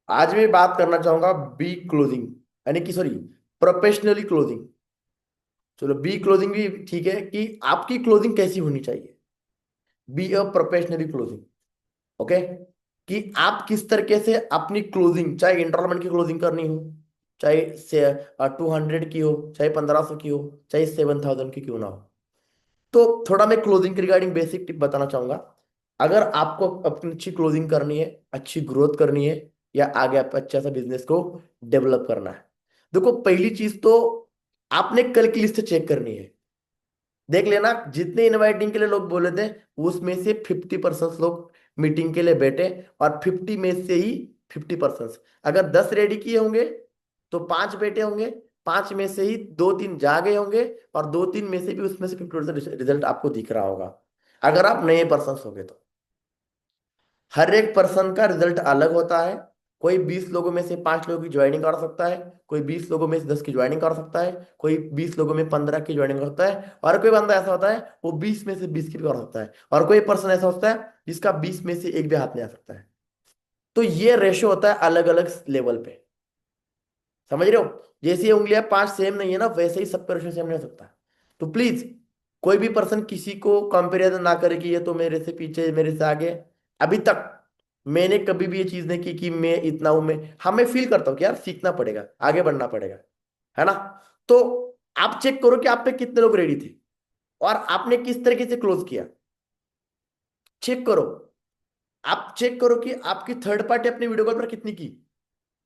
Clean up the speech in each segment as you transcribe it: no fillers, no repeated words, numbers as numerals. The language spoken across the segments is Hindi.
आज मैं बात करना चाहूंगा बी क्लोजिंग, यानी कि सॉरी, प्रोफेशनली क्लोजिंग। चलो, बी क्लोजिंग भी ठीक है कि आपकी क्लोजिंग कैसी होनी चाहिए। Be a professionally closing. Okay, कि आप किस तरीके से अपनी क्लोजिंग, चाहे इंस्टॉलमेंट की क्लोजिंग करनी हो, चाहे से 200 की हो, चाहे 1500 की हो, चाहे 7000 की क्यों ना हो। तो थोड़ा मैं क्लोजिंग के रिगार्डिंग बेसिक टिप बताना चाहूंगा। अगर आपको अपनी अच्छी क्लोजिंग करनी है, अच्छी ग्रोथ करनी है, या आगे आप अच्छा सा बिजनेस को डेवलप करना है, देखो पहली चीज तो आपने कल की लिस्ट चेक करनी है। देख लेना जितने इनवाइटिंग के लिए लोग बोले थे, उसमें से 50% लोग मीटिंग के लिए बैठे, और 50 में से ही 50%, अगर 10 रेडी किए होंगे तो 5 बैठे होंगे, 5 में से ही 2-3 जा गए होंगे, और 2-3 में से भी उसमें से 50% रिजल्ट आपको दिख रहा होगा, अगर आप नए पर्सन होगे तो। हर एक पर्सन का रिजल्ट अलग होता है। कोई 20 लोगों में से 5 लोगों की ज्वाइनिंग कर सकता है, कोई 20 लोगों में से 10 की ज्वाइनिंग कर सकता है, कोई 20 लोगों में 15 की ज्वाइनिंग कर सकता है, और कोई बंदा ऐसा होता है वो 20 में से 20 की भी कर सकता है, और कोई पर्सन ऐसा होता है जिसका 20 में से एक भी हाथ नहीं आ सकता है। तो ये रेशो होता है अलग अलग लेवल पे। समझ रहे हो? जैसे ये उंगलियां 5 सेम नहीं है ना, वैसे ही सबका रेशो सेम नहीं हो सकता। तो प्लीज, कोई भी पर्सन किसी को कंपेरिजन ना करे कि ये तो मेरे से पीछे, मेरे से आगे। अभी तक मैंने कभी भी ये चीज नहीं की कि मैं इतना हूं। मैं हमें फील करता हूँ कि यार सीखना पड़ेगा, आगे बढ़ना पड़ेगा, है ना? तो आप चेक करो कि आप पे कितने लोग रेडी थे, और आपने किस तरीके से क्लोज किया। चेक करो। आप चेक करो कि आपकी थर्ड पार्टी अपनी वीडियो कॉल पर कितनी की।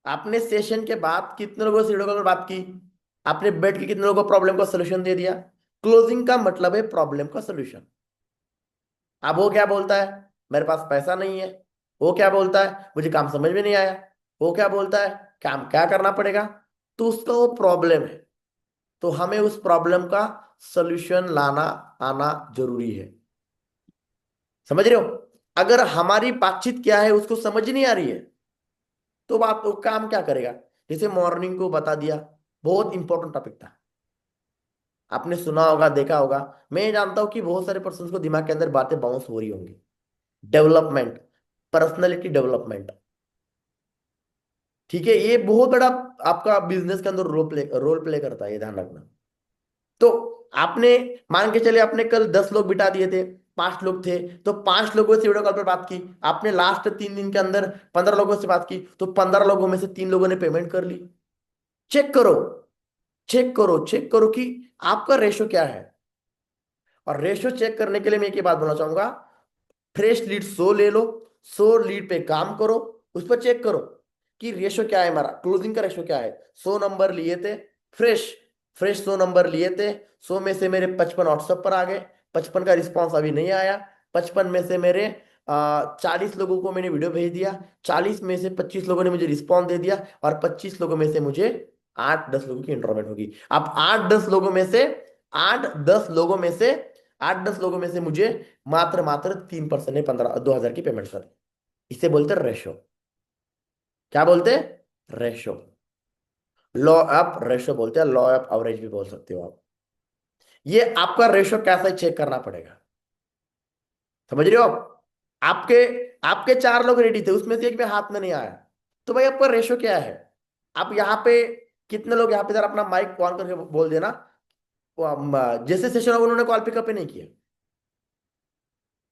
आपने सेशन के बाद कितने लोगों से वीडियो कॉल पर बात की। आपने बैठ के कितने लोगों को प्रॉब्लम का सोल्यूशन दे दिया। क्लोजिंग का मतलब है प्रॉब्लम का सोल्यूशन। अब वो क्या बोलता है? मेरे पास पैसा नहीं है। वो क्या बोलता है? मुझे काम समझ में नहीं आया। वो क्या बोलता है? काम क्या करना पड़ेगा? तो उसका वो प्रॉब्लम है। तो हमें उस प्रॉब्लम का सोल्यूशन लाना आना जरूरी है। समझ रहे हो? अगर हमारी बातचीत क्या है उसको समझ नहीं आ रही है, तो बात तो काम क्या करेगा? जैसे मॉर्निंग को बता दिया, बहुत इंपॉर्टेंट टॉपिक था। आपने सुना होगा, देखा होगा। मैं जानता हूं कि बहुत सारे पर्सन को दिमाग के अंदर बातें बाउंस हो रही होंगी। Development, personality development. ठीक है, ये बहुत बड़ा आपका बिजनेस के अंदर रोल प्ले करता है, ये ध्यान रखना। तो आपने, मान के चले आपने कल 10 लोग बिठा दिए थे, 5 लोग थे, तो 5 लोगों से वीडियो कॉल पर बात की। आपने लास्ट 3 दिन के अंदर 15 लोगों से बात की, तो 15 लोगों में से 3 लोगों ने पेमेंट कर ली। चेक करो, चेक करो, चेक करो कि आपका रेशो क्या है। और रेशो चेक करने के लिए मैं एक ही बात बोलना चाहूंगा। फ्रेश लीड 100 ले लो, 100 लीड पे काम करो, उस पर चेक करो कि रेशो क्या है, हमारा क्लोजिंग का रेशो क्या है। 100 नंबर लिए थे, फ्रेश, फ्रेश 100 नंबर लिए थे। 100 में से मेरे 55 व्हाट्सएप पर आ गए, 55 का रिस्पॉन्स अभी नहीं आया। 55 में से मेरे 40 लोगों को मैंने वीडियो भेज दिया, 40 में से 25 लोगों ने मुझे रिस्पॉन्स दे दिया, और 25 लोगों में से मुझे 8-10 लोगों की इंटरमेंट होगी। अब 8-10 लोगों में से, 8-10 लोगों में से 8-10 लोगों में से मुझे मात्र मात्र 3% ने 2000 की पेमेंट कर दी। इसे बोलते हैं रेशो। क्या बोलते हैं? रेशो। लॉ ऑफ रेशो बोलते हैं, लॉ ऑफ एवरेज भी बोल सकते हो आप। ये आपका रेशो कैसा चेक करना पड़ेगा। समझ रहे हो आप? आपके आपके 4 लोग रेडी थे, उसमें से एक भी हाथ में नहीं आया, तो भाई आपका रेशो क्या है? आप यहाँ पे कितने लोग यहाँ पे जरा अपना माइक ऑन करके बोल देना। जैसे सेशन होगा उन्होंने कॉल पिकअप ही नहीं किया।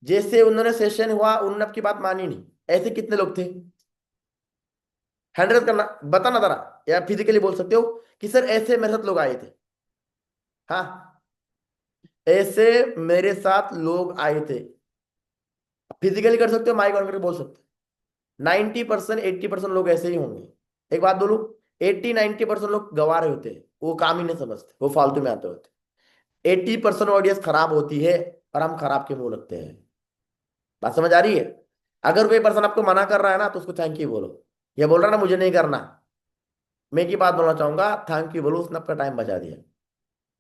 जैसे उन्होंने सेशन हुआ उन्होंने आपकी बात मानी नहीं। ऐसे कितने लोग थे? हैंडल करना, बताना जरा। या फिजिकली बोल सकते हो कि सर ऐसे मेरे साथ लोग आए थे। हाँ, ऐसे मेरे साथ लोग आए थे। फिजिकली कर सकते हो, माइक ऑन करके बोल सकते हो। 90% 80% लोग ऐसे ही होंगे। एक बात बोलूं, 80-90% लोग गंवार होते हैं, वो काम ही नहीं समझते, वो फालतू में आते होते। 80% ऑडियंस खराब होती है, और हम खराब के मुंह लगते हैं। बात समझ आ रही है? अगर कोई पर्सन आपको मना कर रहा है ना, तो उसको थैंक यू बोलो। ये बोल रहा है ना मुझे नहीं करना, मैं की बात बोलना चाहूंगा, थैंक यू बोलो, उसने आपका टाइम बचा दिया।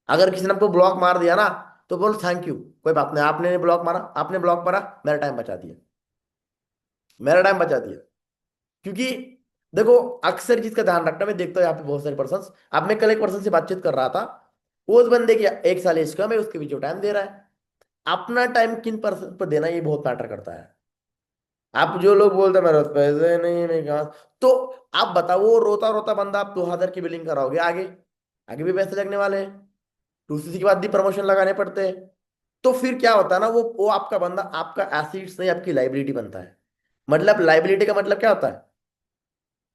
अगर किसी ने आपको ब्लॉक मार दिया ना, तो बोलो थैंक यू, कोई बात नहीं, आपने ब्लॉक मारा, आपने ब्लॉक मारा, मेरा टाइम बचा दिया, मेरा टाइम बचा दिया। क्योंकि देखो, अक्सर चीज का ध्यान रखना, मैं देखता हूँ यहाँ पे बहुत सारे पर्सन। अब मैं कल एक पर्सन से बातचीत कर रहा था, वो उस बंदे की 1 साल एज कम है, उसके बीच टाइम दे रहा है। अपना टाइम किन पर्सन पर देना, ये बहुत मैटर करता है। आप जो लोग बोलते हैं मेरे पास पैसे नहीं है, मैं कहाँ, तो आप बताओ वो रोता रोता बंदा आप 2,000 की बिलिंग कराओगे, आगे आगे भी पैसे लगने वाले हैं, दूसरी के बाद भी प्रमोशन लगाने पड़ते हैं। तो फिर क्या होता है ना, वो आपका बंदा आपका एसिड्स नहीं आपकी लाइबिलिटी बनता है। मतलब लाइबिलिटी का मतलब क्या होता है?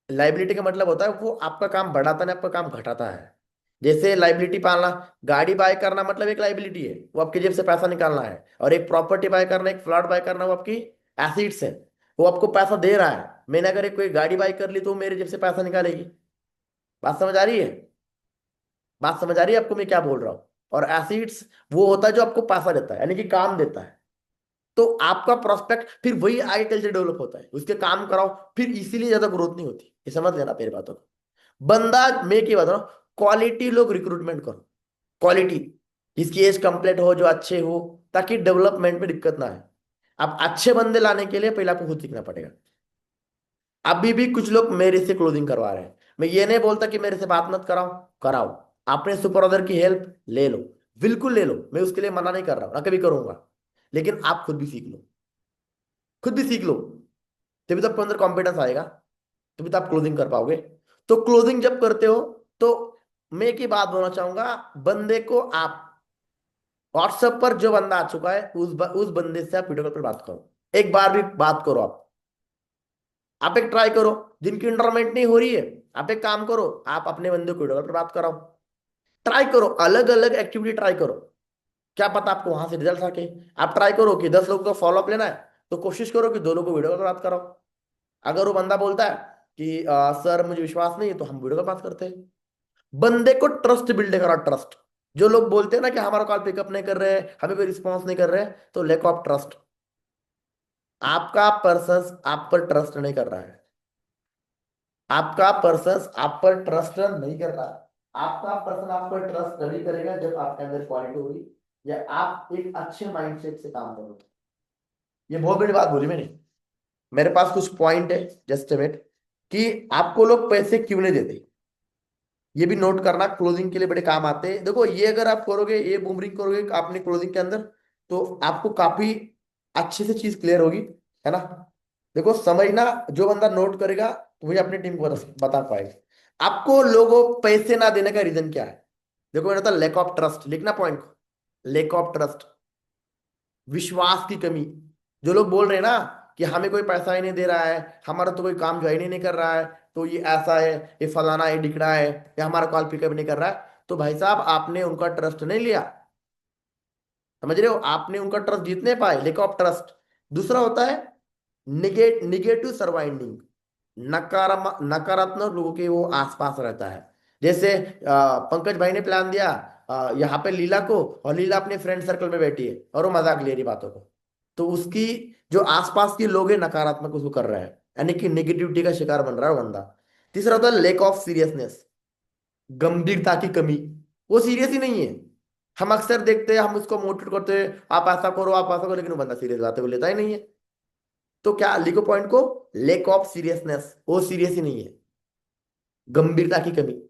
लाइबिलिटी का मतलब होता है वो आपका काम बढ़ाता नहीं, आपका काम घटाता है। जैसे लाइबिलिटी पालना, गाड़ी बाय करना मतलब एक लाइबिलिटी है, वो आपकी जेब से पैसा निकालना है। और एक प्रॉपर्टी बाय करना, एक फ्लैट बाय करना, वो आपकी एसिड्स है, वो आपको पैसा दे रहा है। मैंने अगर एक कोई गाड़ी बाय कर ली तो वो मेरे जेब से पैसा निकालेगी। बात समझ आ रही है? बात समझ आ रही है आपको मैं क्या बोल रहा हूँ? और एसिड्स वो होता है जो आपको पैसा देता है, यानी कि काम देता है। तो आपका प्रोस्पेक्ट फिर वही आगे कल्चर डेवलप होता है, उसके काम कराओ, फिर इसीलिए ज्यादा ग्रोथ नहीं होती, ये समझ लेना मेरी बातों को। बंदा, मैं क्या बता रहा हूँ, क्वालिटी लोग रिक्रूटमेंट करो, क्वालिटी, जिसकी एज कंप्लीट हो, जो अच्छे हो, ताकि डेवलपमेंट में दिक्कत ना आए। अब अच्छे बंदे लाने के लिए पहले आपको खुद सीखना पड़ेगा। अभी भी कुछ लोग मेरे से क्लोजिंग करवा रहे हैं, मैं ये नहीं बोलता कि मेरे से बात मत कराओ, कराओ, अपने सुपरवाइजर की हेल्प ले लो, बिल्कुल ले लो, मैं उसके लिए मना नहीं कर रहा हूं, ना कभी करूंगा। लेकिन आप खुद भी सीख लो, खुद भी सीख लो, तभी तो आपके अंदर कॉन्फिडेंस आएगा, तभी तो आप क्लोजिंग कर पाओगे। तो क्लोजिंग जब करते हो, तो मैं एक ही बात बोलना चाहूंगा, बंदे को आप व्हाट्सएप पर जो बंदा आ चुका है उस बंदे से आप वीडियो कॉल पर बात करो, एक बार भी बात करो आप एक ट्राई करो। जिनकी इंटरमेंट नहीं हो रही है, आप एक काम करो, आप अपने बंदे को वीडियो कॉल पर बात कराओ, ट्राई करो, अलग अलग एक्टिविटी ट्राई करो, क्या पता आपको वहां से रिजल्ट आके। आप ट्राई करो कि 10 लोगों का फॉलोअप लेना है, तो कोशिश करो कि 2 लोगों को वीडियो कॉल पर बात कराओ। अगर वो बंदा बोलता है कि सर मुझे विश्वास नहीं है, तो हम वीडियो कॉल बात करते हैं। बंदे को ट्रस्ट बिल्ड करा, ट्रस्ट। जो लोग बोलते हैं ना कि हमारा कॉल पिकअप नहीं कर रहे हैं, हमें कोई रिस्पॉन्स नहीं कर रहे हैं, तो लैक ऑफ ट्रस्ट। आपका पर्सन आप पर ट्रस्ट नहीं कर रहा है, आपका पर्सन आप पर ट्रस्ट नहीं कर रहा है। आपका पर्सन आप पर ट्रस्ट तभी करेगा जब आपके अंदर क्वालिटी होगी, या आप एक अच्छे माइंडसेट से काम करोगे। ये बहुत बड़ी बात बोली मैंने। मेरे पास कुछ पॉइंट है, जस्ट मिनट, कि आपको लोग पैसे क्यों नहीं देते, ये भी नोट करना, क्लोजिंग के लिए बड़े काम आते हैं। देखो ये अगर आप करोगे, ये बूमरिंग करोगे आपने क्लोजिंग के अंदर, तो आपको काफी अच्छे से चीज क्लियर होगी, है ना। देखो समझना, जो बंदा नोट करेगा वही अपनी टीम को बता पाएगा। आपको लोगों पैसे ना देने का रीजन क्या है? देखो मैंने बताया लैक ऑफ ट्रस्ट, लिखना पॉइंट को, लैक ऑफ ट्रस्ट, विश्वास की कमी। जो लोग बोल रहे हैं ना कि हमें कोई पैसा ही नहीं दे रहा है, हमारा तो कोई काम ज्वाइन ही नहीं कर रहा है, तो ये ऐसा है, ये फलाना है, डिकड़ा है, या हमारा कॉल पिकअप नहीं कर रहा है, तो भाई साहब आपने उनका ट्रस्ट नहीं लिया। समझ रहे हो, आपने उनका ट्रस्ट जीत नहीं पाए, लेक ऑफ ट्रस्ट। दूसरा होता है निगेटिव सरवाइंडिंग, नकारात्मक लोगों के वो आसपास रहता है। जैसे पंकज भाई ने प्लान दिया यहाँ पे लीला को, और लीला अपने फ्रेंड सर्कल में बैठी है और वो मजाक ले रही बातों को, तो उसकी जो आसपास के लोग हैं नकारात्मक उसको कर रहे हैं, यानी कि नेगेटिविटी का शिकार बन रहा है वो बंदा। तीसरा होता है लेक ऑफ सीरियसनेस, गंभीरता की कमी, वो सीरियस ही नहीं है। हम अक्सर देखते हैं, हम उसको मोटिवेट करते हैं, आप ऐसा करो आप ऐसा करो, लेकिन वो बंदा सीरियस बातें को लेता ही नहीं है। तो क्या लिखो पॉइंट को, लेक ऑफ सीरियसनेस, वो सीरियस ही नहीं है, गंभीरता की कमी।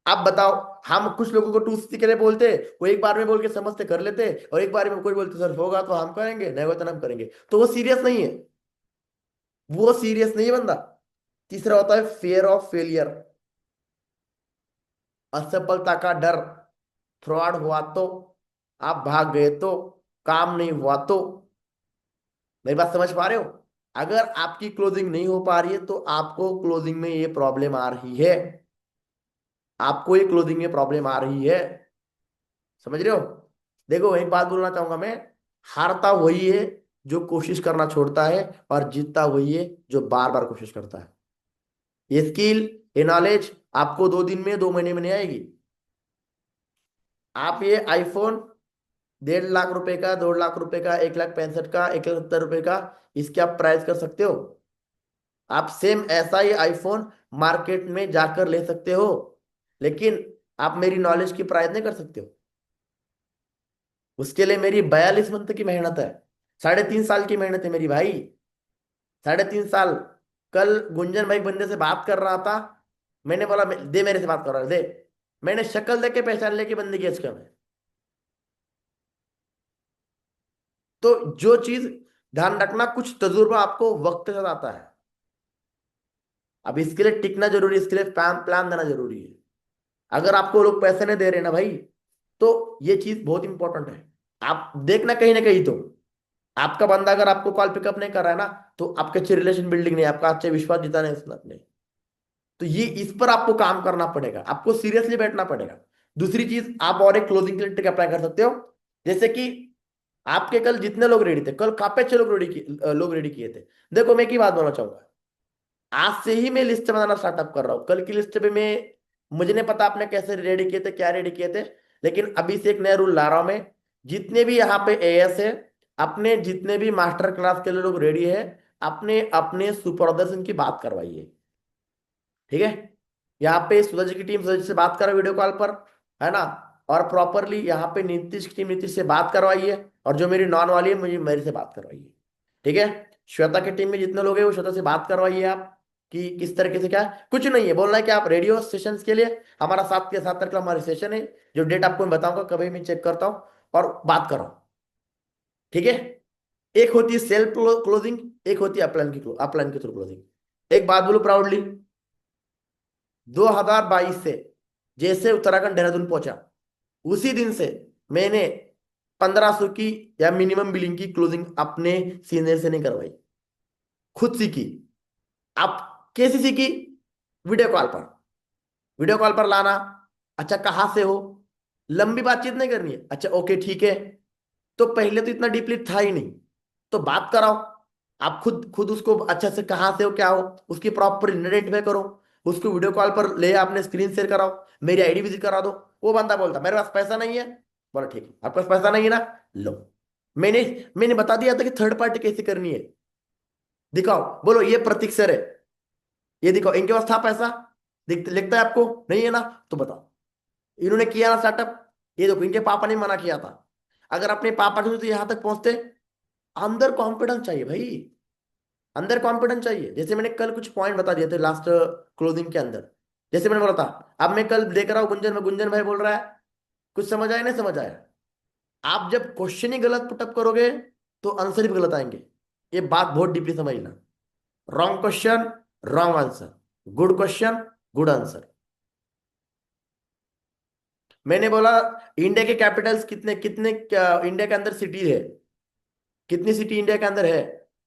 आप बताओ, हम कुछ लोगों को टू सी के लिए बोलते, वो एक बार में बोल के समझते कर लेते, और एक बार में कोई बोलते सर होगा तो हम करेंगे, नहीं होगा तो हम करेंगे, तो वो सीरियस नहीं है, वो सीरियस नहीं है बंदा। तीसरा होता है फियर ऑफ फेलियर, असफलता का डर, फ्रॉड हुआ तो, आप भाग गए तो, काम नहीं हुआ तो। मेरी बात समझ पा रहे हो? अगर आपकी क्लोजिंग नहीं हो पा रही है, तो आपको क्लोजिंग में ये प्रॉब्लम आ रही है, आपको ये क्लोजिंग में प्रॉब्लम आ रही है, समझ रहे हो? देखो एक बात बोलना चाहूंगा मैं, हारता वही है जो कोशिश करना छोड़ता है, और जीतता वही है जो बार बार कोशिश करता है। ये स्किल, ये नॉलेज आपको 2 दिन में 2 महीने में नहीं आएगी। आप ये आईफोन 1.5 लाख रुपए का, 2 लाख रुपए का, 1,65,000 का, 1,70,000 का, इसके आप प्राइस कर सकते हो। आप सेम ऐसा ही आईफोन मार्केट में जाकर ले सकते हो, लेकिन आप मेरी नॉलेज की प्राइस नहीं कर सकते हो। उसके लिए मेरी 42 मंथ की मेहनत है, 3.5 साल की मेहनत है मेरी भाई, 3.5 साल। कल गुंजन भाई बंदे से बात कर रहा था, मैंने बोला दे मेरे से बात कर रहा है दे, मैंने शक्ल देख के पहचान लिया कि बंदे की एज कम है। तो जो चीज ध्यान रखना, कुछ तजुर्बा आपको वक्त के साथ आता है। अब इसके लिए टिकना जरूरी है, इसके लिए प्लान प्लान देना जरूरी है। अगर आपको लोग पैसे नहीं दे रहे ना भाई, तो ये चीज बहुत इंपॉर्टेंट है। आप देखना कहीं ना कहीं तो आपका बंदा अगर आपको कॉल पिकअप नहीं कर रहा है ना, तो आपके अच्छे रिलेशन बिल्डिंग नहीं, आपका अच्छे विश्वास जीता नहीं उसने अपने। तो ये इस पर आपको काम करना पड़ेगा, आपको सीरियसली बैठना पड़ेगा। दूसरी चीज, आप और एक क्लोजिंग के लिए ट्रिक अप्लाई कर सकते हो। जैसे कि आपके कल जितने लोग रेडी थे, कल काफी अच्छे लोग रेडी किए थे। देखो मैं एक ही बात बोलना चाहूंगा, आज से ही मैं लिस्ट बनाना स्टार्टअप कर रहा हूँ। कल की लिस्ट पे मैं, मुझे नहीं पता आपने कैसे रेडी किए थे, क्या रेडी किए थे, लेकिन अभी से एक नया रूल ला रहा हूं मैं। जितने भी यहाँ पे एएस है, अपने जितने भी मास्टर क्लास के लिए लोग रेडी है, अपने अपने सुपरवाइजर इनकी बात करवाइए। ठीक है, यहाँ पे सूरज की टीम सूरज से बात करो वीडियो कॉल पर, है ना। और प्रॉपरली यहाँ पे नीतीश की टीम नीतीश से बात करवाइए, और जो मेरी नॉन वाली है मुझे मेरे से बात करवाइए। ठीक है, श्वेता की टीम में जितने लोग हैं वो श्वेता से बात करवाइए आप, कि किस तरीके से क्या है। कुछ नहीं है, बोलना है कि आप रेडियो सेशंस के लिए, हमारा 7 के 7 तारीख का हमारा सेशन है, जो डेट आपको मैं बताऊंगा, कभी मैं चेक करता हूँ, और बात करो। ठीक है, एक होती है सेल्फ क्लोजिंग, एक होती है अपलाइन के थ्रू क्लोजिंग। एक बात बोलो प्राउडली, 2022 से जैसे उत्तराखंड देहरादून पहुंचा, उसी दिन से मैंने 1500 की या मिनिमम बिलिंग की क्लोजिंग अपने सीनियर से नहीं करवाई, खुद सीखी। आप कैसे सीखी? वीडियो कॉल पर, वीडियो कॉल पर लाना। अच्छा कहाँ से हो, लंबी बातचीत नहीं करनी है, अच्छा ओके ठीक है। तो पहले तो इतना डीपली था ही नहीं, तो बात कराओ। आप खुद खुद उसको अच्छे से, कहाँ से हो क्या हो, उसकी प्रॉपर आइडेंटिफाई करो। उसको वीडियो कॉल पर ले आपने स्क्रीन शेयर कराओ, मेरी आईडी विजिट करा दो। वो बंदा बोलता मेरे पास पैसा नहीं है, बोला ठीक है आपके पास पैसा नहीं है ना, लो। मैंने मैंने बता दिया था कि थर्ड पार्टी कैसे करनी है। दिखाओ, बोलो ये प्रतीक सर है, ये दिखाओ इनके पास था पैसा, दिखता लिखता है आपको नहीं है ना, तो बताओ। इन्होंने किया ना स्टार्टअप, ये देखो इनके पापा ने मना किया था। अगर अपने पापा के तो यहां तक पहुंचते। अंदर कॉन्फिडेंस चाहिए भाई, अंदर कॉन्फिडेंस चाहिए। जैसे मैंने कल कुछ पॉइंट बता दिए थे लास्ट क्लोजिंग के अंदर, जैसे मैंने बोला था। अब मैं कल देख रहा हूँ गुंजन में, गुंजन भाई बोल रहा है, कुछ समझ आया नहीं समझ आया। आप जब क्वेश्चन ही गलत पुटअप करोगे, तो आंसर भी गलत आएंगे। ये बात बहुत डीपली समझना। Wrong question, wrong answer, good question, good answer. मैंने बोला इंडिया के कैपिटल्स कितने कितने इंडिया के अंदर सिटी है, कितनी सिटी इंडिया के अंदर है,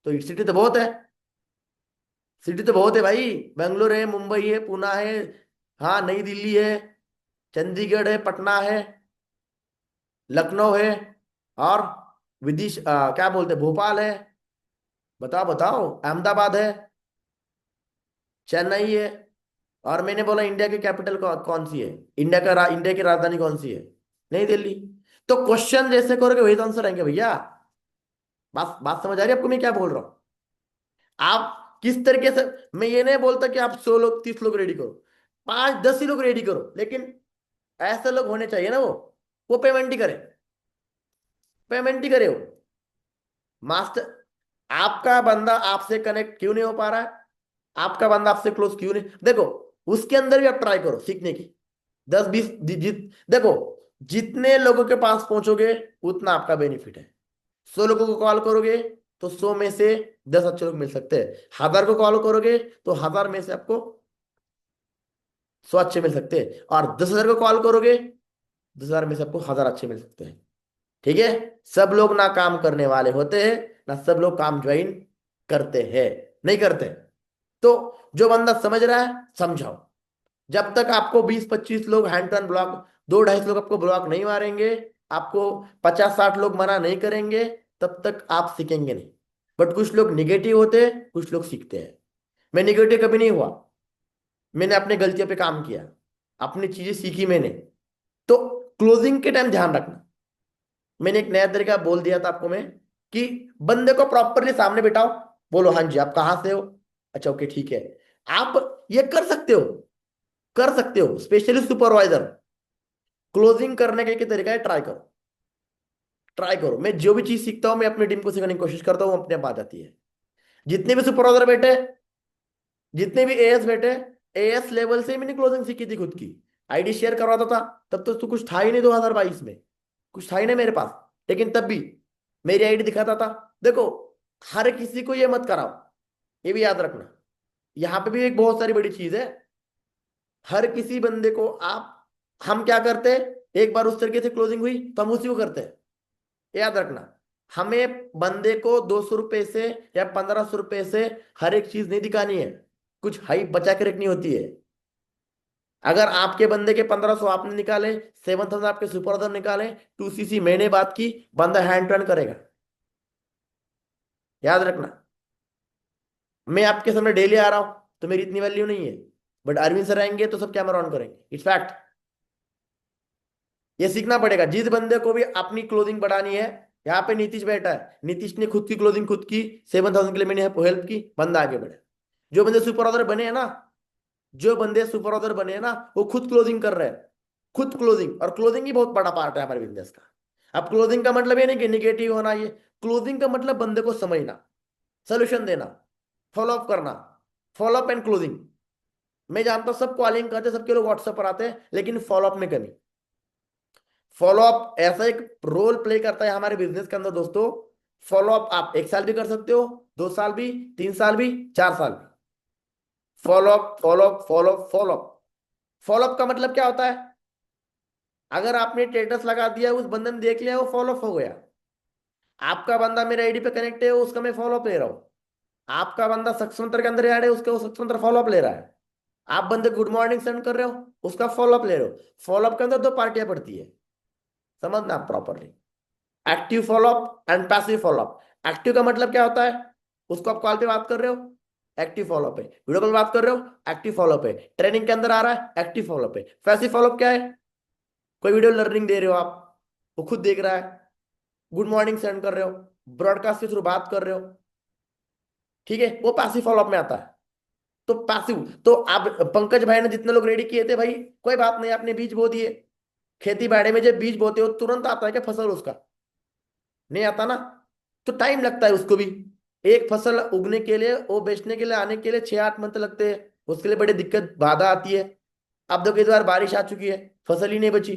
तो सिटी तो बहुत है। सिटी तो बहुत है भाई, बेंगलोर है, मुंबई है, पुणे है, हाँ नई दिल्ली है, चंडीगढ़ है, पटना है, लखनऊ है, और क्या बोलते हैं, भोपाल है। बताओ बताओ, अहमदाबाद है, चेन्नई है। और मैंने बोला इंडिया की कैपिटल कौन सी है, इंडिया की राजधानी कौन सी है, नई दिल्ली। तो क्वेश्चन जैसे करोगे वही तो आंसर आएंगे भैया। बात बात समझ आ रही है आपको मैं क्या बोल रहा हूँ? आप किस तरीके से, मैं ये नहीं बोलता कि आप 100 लोग 30 लोग रेडी करो, 5 10 ही लोग रेडी करो, लेकिन ऐसे लोग होने चाहिए ना, वो पेमेंट ही करे, पेमेंट ही करे वो। मास्टर, आपका बंदा आपसे कनेक्ट क्यों नहीं हो पा रहा है, आपका बंदा आपसे क्लोज क्यों नहीं, देखो उसके अंदर भी आप ट्राई करो सीखने की। 10 20 देखो, जितने लोगों के पास पहुंचोगे उतना आपका बेनिफिट है। 100 लोगों को कॉल करोगे तो 100 में से 10 अच्छे लोग मिल सकते हैं। 1000 को कॉल करोगे तो 1000 में से आपको 100 अच्छे मिल सकते हैं। और 10,000 को कॉल करोगे, 10,000 में से आपको 1000 अच्छे मिल सकते हैं। ठीक है, सब लोग ना काम करने वाले होते हैं, ना सब लोग काम ज्वाइन करते हैं, नहीं करते। तो जो बंदा समझ रहा है समझाओ। जब तक आपको 20 25 लोग हैंड टन ब्लॉक, 2 250 लोग आपको ब्लॉक नहीं मारेंगे, आपको 50 60 लोग मना नहीं करेंगे, तब तक आप सीखेंगे नहीं। बट कुछ लोग निगेटिव होते हैं, कुछ लोग सीखते हैं। मैं निगेटिव कभी नहीं हुआ, मैंने अपनी गलतियों पे काम किया, अपनी चीजें सीखी मैंने। तो क्लोजिंग के टाइम ध्यान रखना, मैंने एक नया तरीका बोल दिया था आपको मैं, कि बंदे को प्रॉपरली सामने बिठाओ, बोलो हाँ जी आप कहाँ से हो, अच्छा ओके ठीक है। आप ये कर सकते हो, कर सकते हो, स्पेशली सुपरवाइजर। क्लोजिंग करने का एक ही तरीका है, ट्राई करो, ट्राई करो। मैं जो भी चीज सीखता हूँ मैं अपनी टीम को सिखाने की कोशिश करता हूँ, अपने आप आ जाती है। जितने भी सुपरवाइजर बैठे, जितने भी एएस बैठे, एएस लेवल से ही मैंने क्लोजिंग सीखी थी खुद की। आईडी शेयर करवाता था, तब तो कुछ था ही नहीं 2022 में, कुछ था ही नहीं मेरे पास, लेकिन तब भी मेरी आईडी दिखाता था। देखो हर किसी को ये मत कराओ, ये भी याद रखना। यहाँ पे भी एक बहुत सारी बड़ी चीज है। हर किसी बंदे को आप, हम क्या करते हैं, एक बार उस तरीके से क्लोजिंग हुई तो हम उसी को करते हैं। याद रखना, हमें बंदे को 200 रुपए से या 1500 रुपए से हर एक चीज नहीं दिखानी है, कुछ हाई बचा के रखनी होती है। अगर आपके बंदे के 1500 आपने निकाले, 7000 आपके सुपरवाइजर निकाले, 2cc मैंने बात की, बंदा हैंड टर्न करेगा। याद रखना, मैं आपके सामने डेली आ रहा हूं तो मेरी इतनी वैल्यू नहीं है, बट अरविंद सर आएंगे तो सब कैमरा ऑन करेंगे, इट्स फैक्ट। ये सीखना पड़ेगा। जिस बंदे को भी अपनी क्लोजिंग बढ़ानी है, यहाँ पे नीतीश बैठा है, नीतीश ने खुद की क्लोजिंग खुद की, 7000 के लिए मैंने हेल्प की, बंदा आगे बढ़े। जो बंदे सुपर ऑर्डर बने हैं ना, जो बंदे सुपर ऑर्डर बने हैं ना, वो खुद क्लोजिंग कर रहे हैं, खुद क्लोजिंग। और क्लोजिंग ही बहुत बड़ा पार्ट है हमारे बिजनेस का। अब क्लोजिंग का मतलब ये नहीं कि निगेटिव होना, ये क्लोजिंग का मतलब बंदे को समझना, सोल्यूशन देना, फॉलोअप करना। फॉलोअप एंड क्लोजिंग, मैं जानता हूं सब कॉलिंग करते, सबके लोग व्हाट्सएप पर आते हैं, लेकिन फॉलोअप में कमी। फॉलोअप ऐसा एक रोल प्ले करता है हमारे बिजनेस के अंदर दोस्तों। फॉलोअप आप 1 साल भी कर सकते हो, 2 साल भी, 3 साल भी, 4 साल भी। Follow up follow up follow up follow up. Follow up का मतलब क्या होता है? अगर आपने स्टेटस लगा दिया, उस बंदे ने देख लिया, वो फॉलोअप हो गया। आपका बंदा मेरे आईडी पे कनेक्ट है, उसका मैं फॉलोअप ले रहा हूँ। आपका बंदा सक्सेस के अंदर ऐड है, उसका वो सक्सेस फॉलोअप ले रहा है। आप बंदे गुड मॉर्निंग सेंड कर रहे हो, उसका फॉलोअप ले रहे हो। फॉलोअप के अंदर 2 पार्टियां पड़ती है, समझना आप properly. Active follow up and passive follow up. Active का मतलब क्या होता है? उसको आप कॉल पे बात कर रहे हो, एक्टिव फॉलोअप है। वीडियो कॉल बात कर रहे हो, एक्टिव फॉलोअप है। ट्रेनिंग के अंदर आ रहा है, एक्टिव फॉलोअप है। पैसिव फॉलोअप क्या है? कोई वीडियो लर्निंग दे रहे हो आप, वो खुद देख रहा है, गुड मॉर्निंग सेंड कर रहे हो, ब्रॉडकास्ट के थ्रू बात कर रहे हो, ठीक है, वो पैसिव फॉलोअप में आता है। तो पैसिव तो आप, पंकज भाई ने जितने लोग रेडी किए थे भाई, कोई बात नहीं, आपने बीज बो दिए। खेती बाड़ी में जब बीज बोते हो तुरंत आता है क्या फसल उसका? नहीं आता ना। तो टाइम लगता है उसको भी। एक फसल उगने के लिए, वो बेचने के लिए आने के लिए 6-8 मंथ लगते हैं। उसके लिए बड़ी दिक्कत बाधा आती है। अब देखो इस बार बारिश आ चुकी है, फसल ही नहीं बची।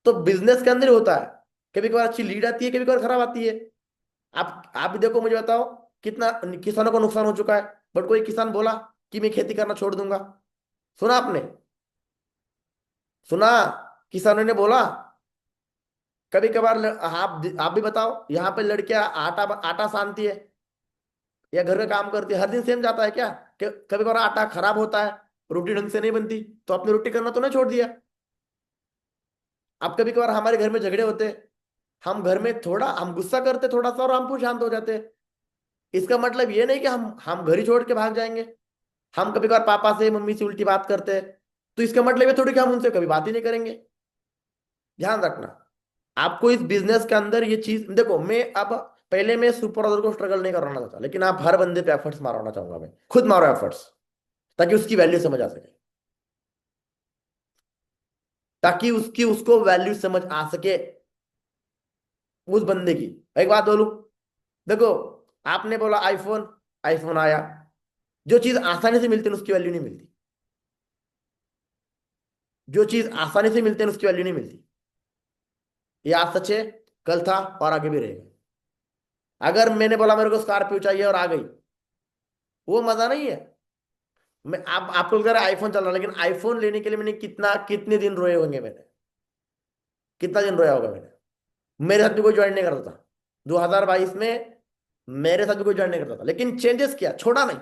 तो बिजनेस के अंदर ही होता है, कभी कभार अच्छी लीड आती है, कभी कभार खराब आती है। आप भी देखो, मुझे बताओ कितना किसानों को नुकसान हो चुका है, बट कोई किसान बोला कि मैं खेती करना छोड़ दूंगा? सुना आपने? सुना किसानों ने बोला? कभी कभार आप भी बताओ, यहाँ पे लड़कियां आटा आटा सानती है या घर का काम करती है, हर दिन सेम जाता है क्या? कभी कभार आटा खराब होता है, रोटी ढंग से नहीं बनती, तो आपने रोटी करना तो नहीं छोड़ दिया। अब कभी कभार हमारे घर में झगड़े होते, हम घर में थोड़ा हम गुस्सा करते थोड़ा सा और हम फिर शांत हो जाते। इसका मतलब ये नहीं कि हम घर ही छोड़ के भाग जाएंगे। हम कभी कभार पापा से मम्मी से उल्टी बात करते हैं, तो इसका मतलब ये थोड़ी कि हम उनसे कभी बात ही नहीं करेंगे। ध्यान रखना, आपको इस बिजनेस के अंदर ये चीज देखो। मैं अब, पहले मैं सुपर ऑर्डर को स्ट्रगल नहीं करवाना चाहता, लेकिन आप हर बंदे पे एफर्ट्स मारवाना चाहूंगा, मैं खुद मारो एफर्ट्स, ताकि उसकी वैल्यू समझ आ सके, ताकि उसकी उसको वैल्यू समझ आ सके उस बंदे की। एक बात बोलूं, देखो, आपने बोला आईफोन, आईफोन आया। जो चीज आसानी से मिलती है उसकी वैल्यू नहीं मिलती। जो चीज आसानी से मिलती है उसकी वैल्यू नहीं मिलती। ये आज सच है, कल था और आगे भी रहेगा। अगर मैंने बोला मेरे को स्कॉर्पियो चाहिए और आ गई, वो मजा नहीं है। मैं आप आपको लग रहा है आईफोन चल रहा है, लेकिन आईफोन लेने के लिए मैंने कितने दिन रोए होंगे मैंने, कितना दिन रोया होगा मैंने। मेरे साथ भी कोई ज्वाइन नहीं करता था 2022 में। मेरे साथ भी कोई ज्वाइन नहीं करता था, लेकिन चेंजेस किया, छोड़ा नहीं,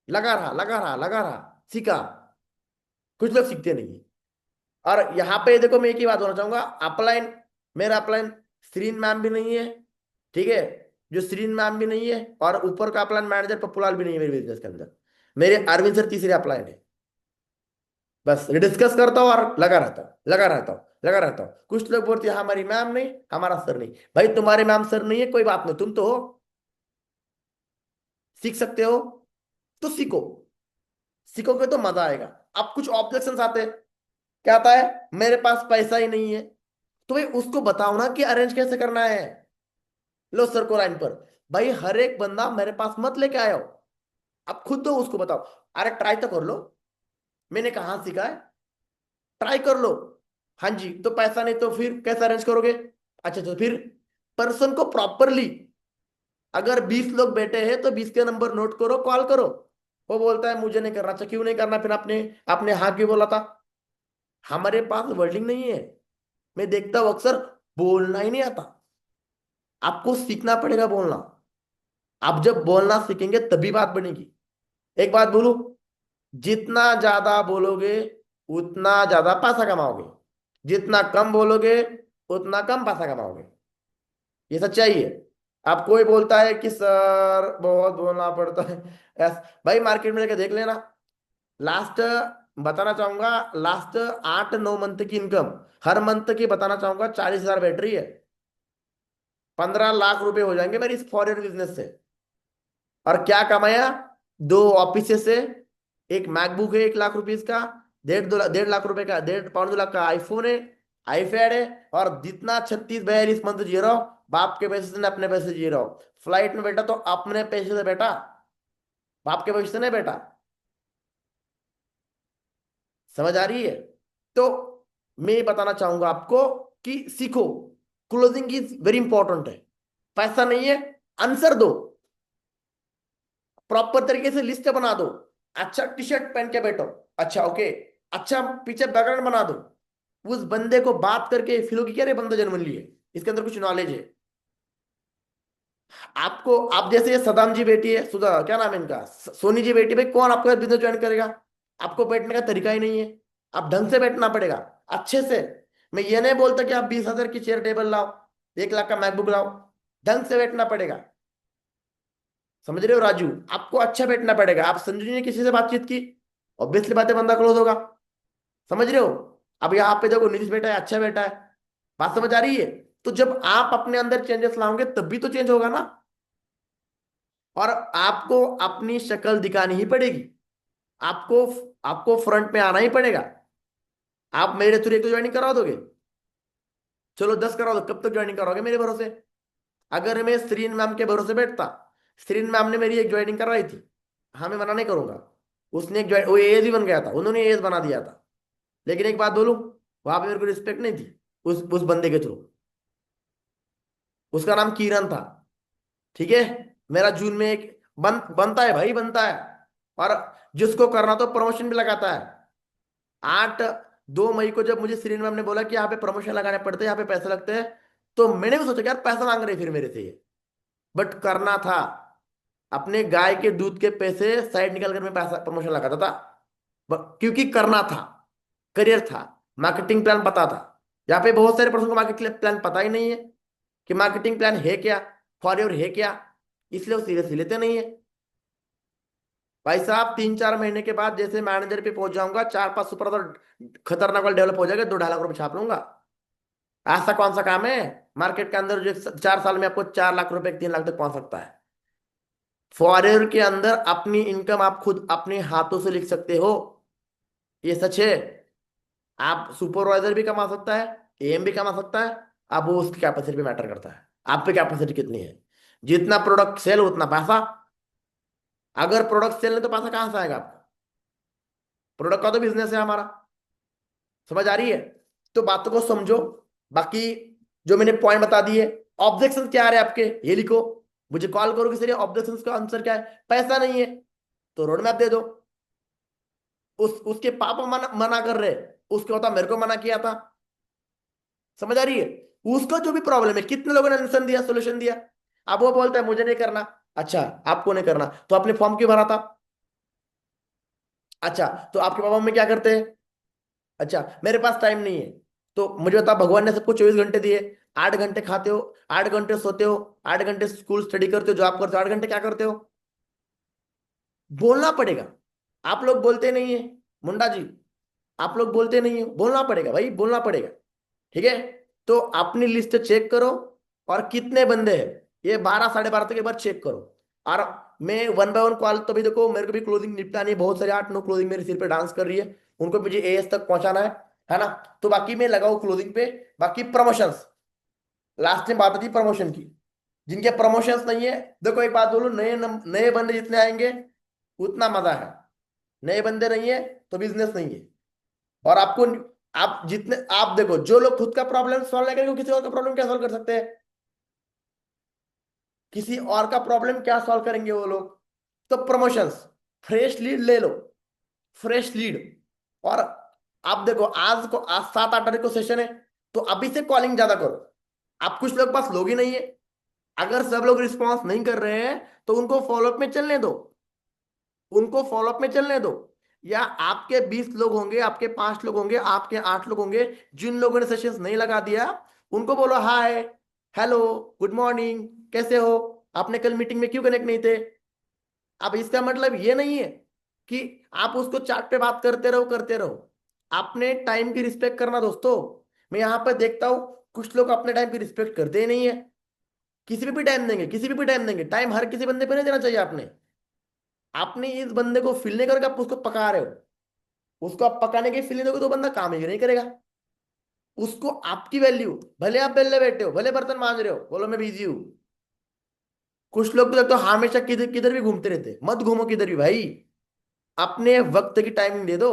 लगा रहा लगा रहा लगा रहा, सीखा। कुछ लोग सीखते नहीं है। और यहाँ पे देखो, मैं एक ही बात बोलना चाहूंगा, अपलाइन, मेरा अपलाइन श्रीन मैम भी नहीं है, ठीक है, जो श्रीन मैम भी नहीं है, और ऊपर का अपलाइन मैनेजर पप्पूलाल भी नहीं है मेरे बिजनेस के अंदर। मेरे अरविंद सर तीसरे अपलाइन है। बस डिस्कस करता हूँ और लगा रहता हूँ, लगा रहता हूँ, लगा रहता हूँ। कुछ लोग बोलते हैं हमारी मैम नहीं, हमारा सर नहीं। भाई तुम्हारे मैम सर नहीं है, कोई बात नहीं, तुम तो हो, सीख सकते हो, तो सीखो। सीखोगे तो मजा आएगा। अब कुछ ऑब्जेक्शंस आते हैं, क्या आता है? मेरे पास पैसा ही नहीं है। तो भाई उसको बताओ ना कि अरेंज कैसे करना है। लो सर को लाइन पर। भाई हर एक बंदा मेरे पास मत लेके आयो, अब खुद दो उसको बताओ। अरे ट्राई तो कर लो, मैंने कहाँ सीखा है, ट्राई कर लो। हाँ जी, तो पैसा नहीं तो फिर कैसे अरेंज करोगे? अच्छा तो फिर पर्सन को प्रॉपरली अगर 20 लोग बैठे हैं तो 20 के नंबर नोट करो, कॉल करो। वो बोलता है मुझे नहीं करना। अच्छा क्यों नहीं करना? फिर आपने आपने हाँ क्यों बोला था? हमारे पास वर्डिंग नहीं है। मैं देखता हूं अक्सर बोलना ही नहीं आता। आपको सीखना पड़ेगा बोलना। आप जब बोलना सीखेंगे तभी बात बनेगी। एक बात बोलूं, जितना ज्यादा बोलोगे उतना ज्यादा पैसा कमाओगे, जितना कम बोलोगे उतना कम पैसा कमाओगे। ये सच्चाई है। अब कोई बोलता है कि सर बहुत बोलना पड़ता है, भाई मार्केट में जाके देख लेना। लास्ट बताना चाहूंगा, लास्ट 8-9 मंथ की इनकम हर मंथ की बताना चाहूंगा 40,000 बैठ रही है। 15 लाख रुपए हो जाएंगे मेरी इस फॉरेन बिजनेस से। और क्या कमाया? 2 ऑफिस से, एक मैकबुक है 1 लाख रुपीज का, 1.5 लाख रुपए का, 1.5 पौने 2 लाख का आईफोन है, आईपैड है। और जितना 36-42 मंथ जी रहा हूं, बाप के पैसे से ना अपने पैसे जी रहा हूं। फ्लाइट में बैठा तो अपने पैसे से बैठा, बाप के पैसे से नहीं बैठा। समझ आ रही है? तो मैं बताना चाहूंगा आपको कि सीखो, क्लोजिंग इज वेरी इंपॉर्टेंट है। पैसा नहीं है, आंसर दो, प्रॉपर तरीके से लिस्ट बना दो। अच्छा टी शर्ट पहन के बैठो, अच्छा ओके, अच्छा पीछे बैकग्राउंड बना दो। उस बंदे को बात करके फील होगी क्या रे बंदा जन्म लिए, इसके अंदर कुछ नॉलेज है। आपको आप जैसे ये सदाम जी बेटी है, सुधा क्या नाम है इनका, सोनी जी बेटी, भाई कौन आपका बिजनेस ज्वाइन करेगा? आपको बैठने का तरीका ही नहीं है। आप ढंग से बैठना पड़ेगा, अच्छे से। मैं ये नहीं बोलता कि आप 20,000 की चेयर टेबल लाओ, 1 लाख का मैकबुक लाओ। ढंग से बैठना पड़ेगा। समझ रहे हो राजू? आपको अच्छा बैठना पड़ेगा। आप संजू जी ने किसी से बातचीत की, ऑब्वियसली बातें बंदा क्लोज होगा। समझ रहे हो? अब यहाँ पे देखो नीतीश बेटा है, अच्छा बेटा है। बात समझ आ रही है? तो जब आप अपने अंदर चेंजेस लाओगे तब भी तो चेंज होगा ना। और आपको अपनी शक्ल दिखानी ही पड़ेगी। आपको आपको फ्रंट में आना ही पड़ेगा। आप मेरे थ्रू एक तो ज्वाइनिंग करा दोगे, चलो 10 करा दो, कब तक ज्वाइनिंग कराओगे मेरे भरोसे? अगर मैं श्रीन मैम के भरोसे बैठता, श्रीन मैम ने मेरी एक ज्वाइनिंग करवाई थी, हाँ मैं मना नहीं करूंगा। उसने एक ज्वाइन, वो एएस भी बन गया था, उन्होंने एएस बना दिया था। लेकिन एक बात बोलूं, वहां पे मेरे को रिस्पेक्ट नहीं थी उस बंदे के थ्रू। उसका नाम किरण था, ठीक है। मेरा जून में एक बनता है भाई, बनता है। और जिसको करना तो प्रमोशन भी लगाता है। 2 मई को जब मुझे श्रीन मैम ने बोला कि यहाँ पे प्रमोशन लगाने पड़ते हैं, यहाँ पे पैसे लगते हैं, तो मैंने भी सोचा कि यार पैसा मांग रहे हैं फिर मेरे से ये, बट करना था। अपने गाय के दूध के पैसे साइड निकाल कर मैं पैसा प्रमोशन लगाता था। क्योंकि करना था, करियर था, मार्केटिंग प्लान पता था। यहाँ पे बहुत सारे पर्सन को मार्केटिंग प्लान पता ही नहीं है कि मार्केटिंग प्लान है क्या, फॉर है क्या। इसलिए वो सीरियसली लेते नहीं है। भाई साहब 3-4 महीने के बाद जैसे मैनेजर पे पहुंच जाऊंगा, 4-5 सुपर तो खतरनाक वाले डेवलप हो जाएगा, 2-2.5 लाख रुपए छाप लूंगा। ऐसा कौन सा काम है मार्केट के अंदर जो 4 साल में आपको 4 लाख रुपए 3 लाख तक पहुंच सकता है? फॉरेन के अंदर अपनी इनकम आप खुद अपने हाथों से लिख सकते हो, ये सच है। आप सुपरवाइजर भी कमा सकता है, एएम भी कमा सकता है। अब वो उसकी कैपेसिटी पे मैटर करता है, आप पे कैपेसिटी कितनी है। जितना प्रोडक्ट सेल उतना पैसा। अगर प्रोडक्ट सेल नहीं तो पैसा कहां से आएगा आपका? प्रोडक्ट का तो बिजनेस है हमारा। समझ आ रही है? तो बातों को समझो। बाकी जो मैंने पॉइंट बता दिए, ऑब्जेक्शन क्या आ रहे हैं आपके ये लिखो। मुझे कॉल करो कि सर ऑब्जेक्शन का आंसर क्या है? पैसा नहीं है तो रोड मैप दे दो। उसके पापा मना कर रहे, उसके बता मेरे को मना किया था। समझ आ रही है? उसका जो भी प्रॉब्लम है, कितने लोगों ने आंसर दिया, सोल्यूशन दिया। अब वो बोलता है मुझे नहीं करना। अच्छा आपको नहीं करना तो आपने फॉर्म क्यों भरा था? अच्छा तो आपके पापा मम्मी क्या करते हैं? अच्छा मेरे पास टाइम नहीं है। तो मुझे बता, भगवान ने सबको 24 घंटे दिए, 8 घंटे खाते हो, 8 घंटे सोते हो, 8 घंटे स्कूल स्टडी करते हो, जॉब करते हो, 8 घंटे क्या करते हो? बोलना पड़ेगा। आप लोग बोलते नहीं है मुंडा जी, आप लोग बोलते नहीं हो, बोलना पड़ेगा भाई, बोलना पड़ेगा। ठीक है? तो अपनी लिस्ट चेक करो, और कितने बंदे हैं ये 12-12:30 तक एक बार चेक करो। और मैं 1 बाय 1 कॉल, तो भी देखो मेरे को भी क्लोजिंग निपटानी है, बहुत सारे 8-9 क्लोजिंग मेरे सिर पे डांस कर रही है, उनको मुझे एएस तक पहुंचाना है ना। तो बाकी मैं लगाऊ क्लोजिंग पे। बाकी प्रमोशंस, लास्ट में बात आती है प्रमोशन की। जिनके प्रमोशंस नहीं है, देखो एक बात बोलो, नए बंदे जितने आएंगे उतना मजा है। नए बंदे नहीं है तो बिजनेस नहीं है। और आपको, आप जितने, आप देखो जो लोग खुद का प्रॉब्लम सॉल्व नहीं करेंगे वो किसी और का प्रॉब्लम क्या सॉल्व कर सकते हैं? किसी और का प्रॉब्लम क्या सॉल्व करेंगे वो लोग? तो प्रमोशंस, फ्रेश लीड ले लो, फ्रेश लीड। और आप देखो, आज 7-8 तारीख को सेशन है, तो अभी से कॉलिंग ज्यादा करो। आप कुछ लोग पास लोग ही नहीं है, अगर सब लोग रिस्पॉन्स नहीं कर रहे हैं तो उनको फॉलोअप में चलने दो, उनको फॉलोअप में चलने दो। या आपके 20 लोग होंगे, आपके 5 लोग होंगे, आपके 8 लोग होंगे, जिन लोगों ने सेशंस नहीं लगा दिया, उनको बोलो हाय, हेलो, गुड मॉर्निंग, कैसे हो, आपने कल मीटिंग में क्यों कनेक्ट नहीं थे? अब इसका मतलब ये नहीं है कि आप उसको चार्ट पे बात करते रहो करते रहो। अपने टाइम की रिस्पेक्ट करना दोस्तों। मैं यहाँ पर देखता हूँ कुछ लोग अपने टाइम की रिस्पेक्ट करते ही नहीं है। किसी पे भी टाइम देंगे, किसी पे भी टाइम देंगे, टाइम हर किसी बंदे पे नहीं देना चाहिए। आपने आपने इस बंदे को फील नहीं करके आप उसको पका रहे हो। उसको आप पकाने की फील नहीं दोगे तो बंदा काम ही नहीं करेगा। उसको आपकी वैल्यू, भले आप बेल्ले बैठे हो, भले बर्तन मांज रहे हो, बोलो मैं बिजी हूँ। कुछ लोग तो हमेशा किधर किधर भी घूमते रहते, मत घूमो किधर भी भाई। अपने वक्त की टाइमिंग दे दो।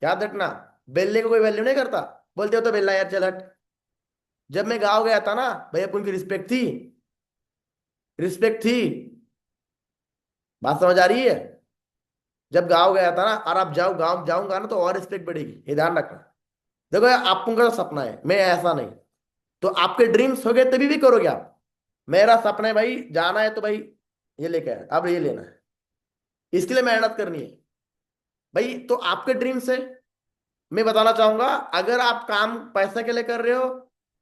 याद रखना, बेल्ले को कोई वैल्यू नहीं करता। बोलते हो तो बेल्ला यार चल हट। जब मैं गाँव गया था ना भाई, अपन की रिस्पेक्ट थी, रिस्पेक्ट थी। बात समझ आ रही है? जब गाँव गया था ना, और आप जाओ, गाँव जाऊंगा ना तो और रिस्पेक्ट बढ़ेगी, ये ध्यान रखना। देखो यार, आपका तो सपना है, मैं ऐसा नहीं। तो आपके ड्रीम्स हो गए तभी भी करोगे आप। मेरा सपना है भाई, जाना है तो भाई ये लेके आया, अब ये लेना है, इसके लिए मेहनत करनी है भाई। तो आपके ड्रीम्स है, मैं बताना चाहूंगा, अगर आप काम पैसे के लिए कर रहे हो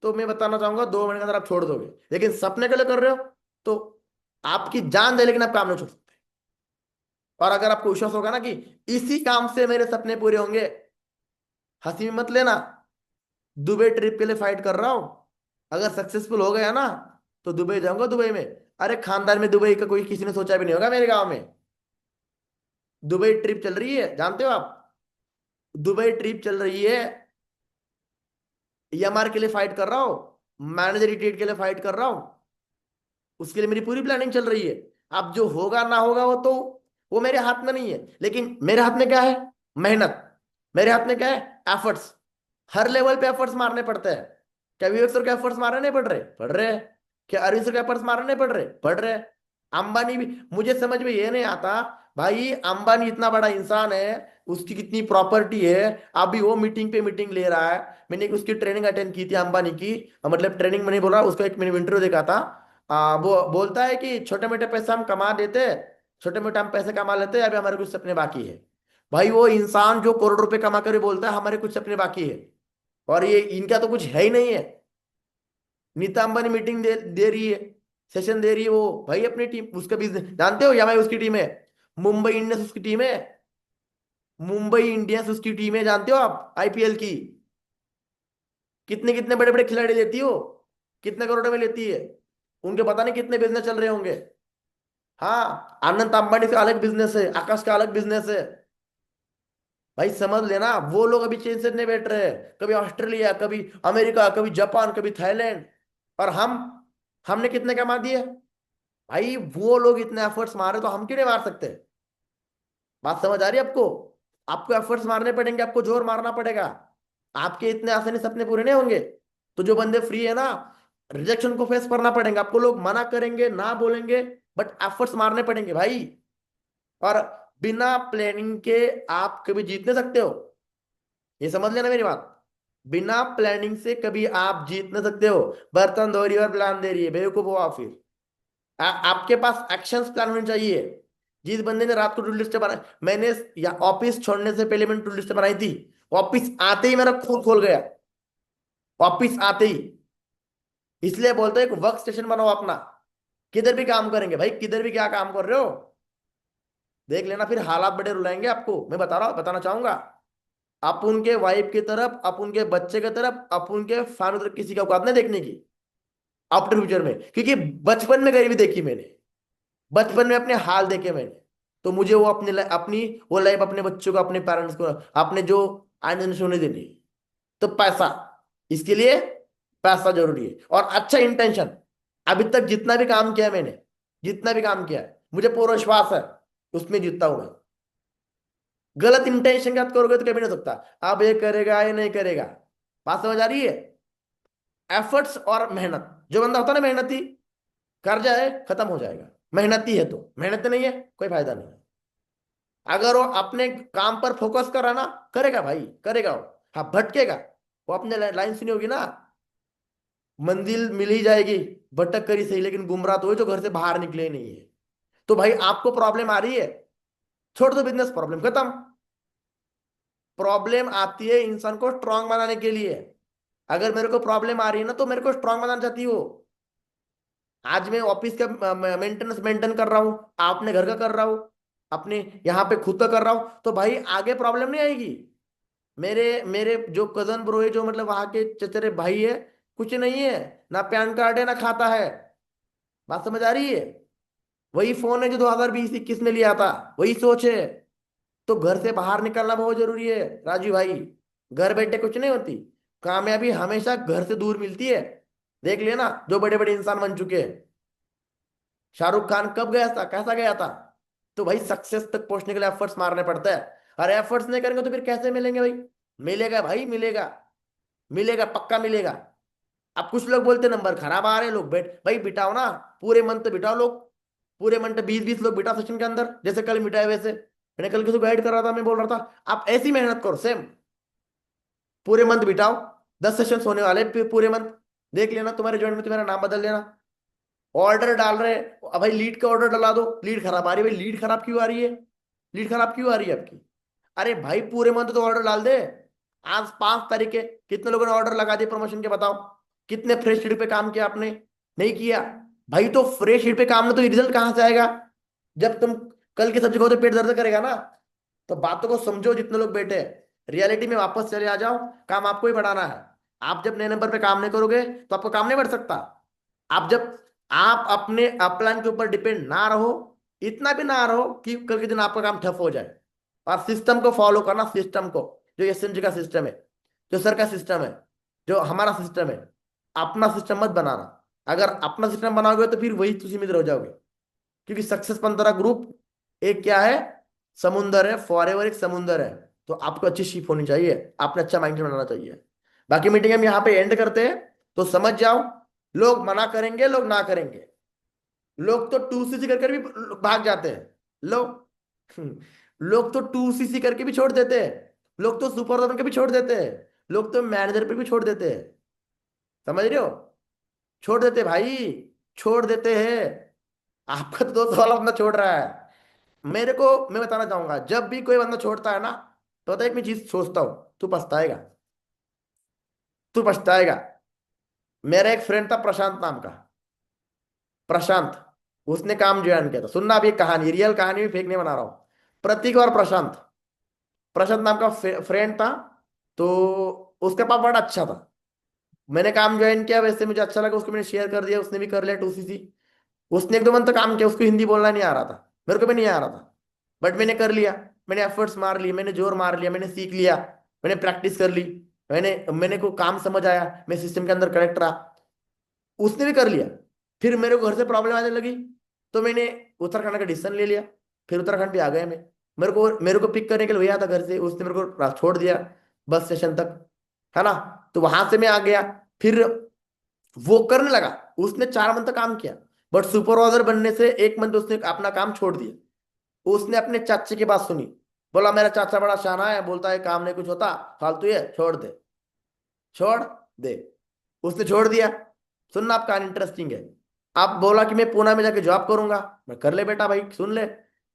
तो मैं बताना चाहूंगा 2 महीने के अंदर आप छोड़ दोगे। लेकिन सपने के लिए कर रहे हो तो आपकी जान दे, लेकिन आप काम नहीं छोड़ सकते। और अगर आपको विश्वास होगा ना कि इसी काम से मेरे सपने पूरे होंगे, हंसी में मत लेना। दुबई ट्रिप के लिए फाइट कर रहा हूं, अगर सक्सेसफुल हो गया ना तो दुबई जाऊंगा। दुबई में, अरे खानदान में दुबई का कोई किसी ने सोचा भी नहीं होगा मेरे गांव में। दुबई ट्रिप चल रही है, जानते हो आप? दुबई ट्रिप चल रही है, ईएमआर के लिए फाइट कर रहा हूँ, मैनेजर रिटेट के लिए फाइट कर रहा हूँ। उसके लिए मेरी पूरी प्लानिंग चल रही है। अब जो होगा ना होगा वो मेरे हाथ में नहीं है, लेकिन मेरे हाथ में क्या है? मेहनत। मेरे हाथ में क्या है? एफर्ट्स। हर लेवल पे एफर्ट्स मारने पड़ते हैं। क्या विवेक सर के एफर्ट्स मारने नहीं पड़ रहे? पड़ रहे हैं। क्या अरविंद सर के एफर्ट्स मारने नहीं पड़ रहे? पड़ रहे हैं। अंबानी भी, मुझे समझ में ये नहीं आता भाई, अंबानी इतना बड़ा इंसान है, उसकी कितनी प्रॉपर्टी है, अभी वो मीटिंग पे मीटिंग ले रहा है। मैंने एक उसकी ट्रेनिंग अटेंड की थी अंबानी की, मतलब ट्रेनिंग में नहीं बोल रहा, उसका एक मैंने इंटरव्यू देखा था। वो बोलता है कि छोटे मोटे पैसे हम कमा देते, छोटे मोटे हम पैसे कमा लेते, अभी हमारे कुछ सपने बाकी है। भाई वो इंसान जो करोड़ रुपए कमा कर बोलता है हमारे कुछ सपने बाकी है, और ये इनका तो कुछ है ही नहीं है। नीता अंबानी मीटिंग दे रही है, सेशन दे रही है, वो भाई अपनी टीम, उसका बिजनेस जानते हो, या भाई उसकी टीम है, मुंबई इंडियंस उसकी टीम है। मुंबई इंडियंस उसकी टीम है, जानते हो आप, आईपीएल की। कितने कितने बड़े बड़े खिलाड़ी लेती हो, कितने करोड़ में लेती है, उनके पता नहीं कितने बिजनेस चल रहे होंगे। हाँ, अनंत अंबानी का अलग बिजनेस है, आकाश का अलग बिजनेस है। भाई समझ लेना, वो लोग अभी चेन से नहीं बैठ रहे हैं, कभी ऑस्ट्रेलिया, कभी अमेरिका, कभी जापान, कभी थाईलैंड। और हमने कितने कमा दिए? भाई वो लोग इतने एफर्ट्स मारे तो हम क्यों नहीं मार सकते? बात समझ आ रही है आपको? आपको एफर्ट्स मारने पड़ेंगे, आपको जोर मारना पड़ेगा। आपके इतने आसानी सपने पूरे नहीं होंगे। तो जो बंदे फ्री है ना, रिजेक्शन को फेस करना पड़ेगा आपको, लोग मना करेंगे, ना बोलेंगे, बट एफर्ट्स मारने पड़ेंगे भाई। और बिना प्लानिंग के आप कभी जीत नहीं सकते हो, ये समझ लेना मेरी बात। बिना प्लानिंग से कभी आप जीत नहीं सकते हो। बर्तन धो रही है और प्लान दे रही है, बेवकूफ हो आप फिर। आपके पास एक्शन प्लान होनी चाहिए। जिस बंदे ने रात को टू लिस्ट बनाई, मैंने या ऑफिस छोड़ने से पहले मैंने टू लिस्ट बनाई थी, ऑफिस आते ही मेरा खून खोल गया, ऑफिस आते ही। इसलिए बोलते हैं एक वर्क स्टेशन बनाओ अपना। किधर भी काम करेंगे भाई, किधर भी क्या काम कर रहे हो, देख लेना फिर हालात बड़े रुलाएंगे आपको। मैं बता रहा हूँ, बताना चाहूंगा, आप उनके वाइफ की तरफ, आप उनके बच्चे की तरफ, आप उनके फैमिली तरफ किसी का औकात नहीं देखने की आफ्टर फ्यूचर में, क्योंकि बचपन में गरीबी देखी मैंने, बचपन में अपने हाल देखे मैंने। तो मुझे वो अपनी वो लाइफ अपने बच्चों को, अपने पेरेंट्स को, अपने जो आने जनरेशन होने देनी है। तो पैसा, इसके लिए पैसा जरूरी है, और अच्छा इंटेंशन। अभी तक जितना भी काम किया है मैंने, जितना भी काम किया है, मुझे पूरा विश्वास है उसमें जीतता हूं मैं। गलत इंटेंशन के साथ करोगे तो कभी नहीं हो सकता। अब ये करेगा, ये नहीं करेगा। बात समझ आ रही है? एफर्ट्स और मेहनत, जो बंदा होता है ना मेहनती, कर्जा है, खत्म हो जाएगा। मेहनती है तो, मेहनत नहीं है कोई फायदा नहीं है। अगर वो अपने काम पर फोकस करा ना, करेगा भाई, करेगा वो। हाँ भटकेगा, वो अपने लाइन सुनी होगी ना, मंजिल मिल ही जाएगी, भटक कर ही सही, लेकिन गुमराह तो है जो घर से बाहर निकले ही नहीं है। तो भाई आपको प्रॉब्लम आ रही है, छोड़ दो बिजनेस, प्रॉब्लम खत्म। प्रॉब्लम आती है इंसान को स्ट्रांग बनाने के लिए। अगर मेरे को प्रॉब्लम आ रही है ना, तो मेरे को स्ट्रांग बनाना चाहती हो। आज मैं ऑफिस का मेंटेनेंस मेंटेन कर रहा हूँ, अपने घर का कर रहा हूँ, अपने यहाँ पे खुद का कर रहा हूँ, तो भाई आगे प्रॉब्लम नहीं आएगी। मेरे मेरे जो कजन ब्रो है, जो मतलब वहां के चचेरे भाई है, कुछ नहीं है, ना पैन कार्ड है ना खाता है। बात समझ आ रही है? वही फोन है जो 2020-21 में लिया था, वही सोच है। तो घर से बाहर निकलना बहुत जरूरी है राजू भाई। घर बैठे कुछ नहीं होती, कामयाबी हमेशा घर से दूर मिलती है। देख लिया ना जो बड़े बड़े इंसान बन चुके हैं। शाहरुख खान कब गया था, कैसा गया था? तो भाई सक्सेस तक पहुंचने के लिए एफर्ट्स मारने पड़ते हैं। अरे एफर्ट्स नहीं करेंगे तो फिर कैसे मिलेंगे भाई? मिलेगा भाई, मिलेगा, मिलेगा, पक्का मिलेगा। अब कुछ लोग बोलते नंबर खराब आ रहे हैं, लोग बैठ भाई बिठाओ ना, पूरे मंथ बिठाओ लोग, पूरे मंथ 20-20 लोग बिठा सेशन के अंदर, जैसे कल बिठाए वैसे। मैंने कल किसी को गाइड कर रहा था, मैं बोल रहा था आप ऐसी मेहनत करो सेम, पूरे मंथ बिठाओ। 10 सेशन होने वाले पूरे मंथ। देख लेना तुम्हारे जॉइंट में तुम्हारा नाम बदल देना। ऑर्डर डाल रहे, अब भाई लीड का ऑर्डर डला दो, लीड खराब आ रही है भाई, लीड खराब क्यों आ रही है? लीड खराब क्यों आ रही है आपकी? अरे भाई पूरे मंथ तो ऑर्डर डाल दे। आज 5 तारीख है, कितने लोगों ने ऑर्डर लगा दिए प्रमोशन के, बताओ? कितने फ्रेश शीट पे काम किया आपने? नहीं किया भाई। तो फ्रेश शीट पे काम में तो रिजल्ट कहाँ से आएगा? जब तुम कल की सब्जी खाओ तो पेट दर्द करेगा ना। तो बातों को समझो जितने लोग बैठे हैं, रियलिटी में वापस चले आ जाओ। काम आपको ही बढ़ाना है। आप जब नए नंबर पे काम नहीं करोगे तो आपका काम नहीं बढ़ सकता। आप जब, आप अपने अपलाइन के ऊपर डिपेंड ना रहो, इतना भी ना रहो कि कल के दिन आपका काम ठप हो जाए। और सिस्टम को फॉलो करना, सिस्टम को, जो एसएमजी का सिस्टम है, जो सर का सिस्टम है, जो हमारा सिस्टम है। अपना सिस्टम मत बनाना। अगर अपना सिस्टम बनाओगे तो फिर वही तुम सीमित रह जाओगे। क्योंकि सक्सेस पंद्रह ग्रुप एक क्या है, समुंदर है, फॉरएवर एक समुंदर है। तो आपको अच्छी शिप होनी चाहिए, आपने अच्छा माइंड बनाना चाहिए। बाकी मीटिंग हम यहाँ पे एंड करते हैं। तो समझ जाओ, लोग मना करेंगे, लोग ना करेंगे, लोग तो 2cc करके भी भाग जाते हैं। लोग लोग तो 2cc करके भी छोड़ देते हैं। लोग तो सुपर के भी छोड़ देते हैं। लोग तो मैनेजर पे भी छोड़ देते हैं। समझ रहे हो? छोड़ देते भाई, छोड़ देते हैं। आपका तो 200 वाला बंदा छोड़ रहा है। मेरे को, मैं बताना चाहूंगा, जब भी कोई बंदा छोड़ता है ना, तो पता है एक मैं चीज सोचता हूँ, तू पछताएगा, तू पछताएगा। मेरा एक फ्रेंड था प्रशांत नाम का, प्रशांत। उसने काम ज्वाइन किया था, सुनना अभी एक कहानी, रियल कहानी भी फेक नहीं बना रहा हूँ। प्रतीक और प्रशांत, प्रशांत नाम का फ्रेंड था। तो उसका पापा बड़ा अच्छा था। मैंने काम ज्वाइन किया, वैसे मुझे अच्छा लगा, उसको मैंने शेयर कर दिया, उसने भी कर लिया 2cc। उसने 1-2 मंथ काम किया, उसको हिंदी बोलना नहीं आ रहा था, मेरे को भी नहीं आ रहा था। बट मैंने कर लिया, मैंने एफर्ट्स मार लिए, मैंने जोर मार लिया, मैंने सीख लिया, मैंने प्रैक्टिस कर ली। मैंने मैंने को काम समझ आया, मैं सिस्टम के अंदर करेक्ट रहा। उसने भी कर लिया। फिर मेरे को घर से प्रॉब्लम आने लगी, तो मैंने उत्तराखंड का डिसीजन ले लिया। फिर उत्तराखंड भी आ गए मैं। मेरे को पिक करने के लिए भैया था घर से, उसने मेरे को छोड़ दिया बस स्टेशन तक, है ना। तो वहां से मैं आ गया। फिर वो करने लगा, उसने 4 मंथ काम किया। बट सुपरवाइजर बनने से 1 मंथ उसने अपना काम छोड़ दिया। उसने अपने चाचे की बात सुनी, बोला मेरा चाचा बड़ा शाना है, बोलता है काम नहीं कुछ होता, फालतू है, छोड़ दे, छोड़ दे। उसने छोड़ दिया। सुनना, आपका इंटरेस्टिंग है। आप बोला कि मैं पुणे में जाके जॉब करूंगा। मैं कर ले बेटा भाई, सुन ले।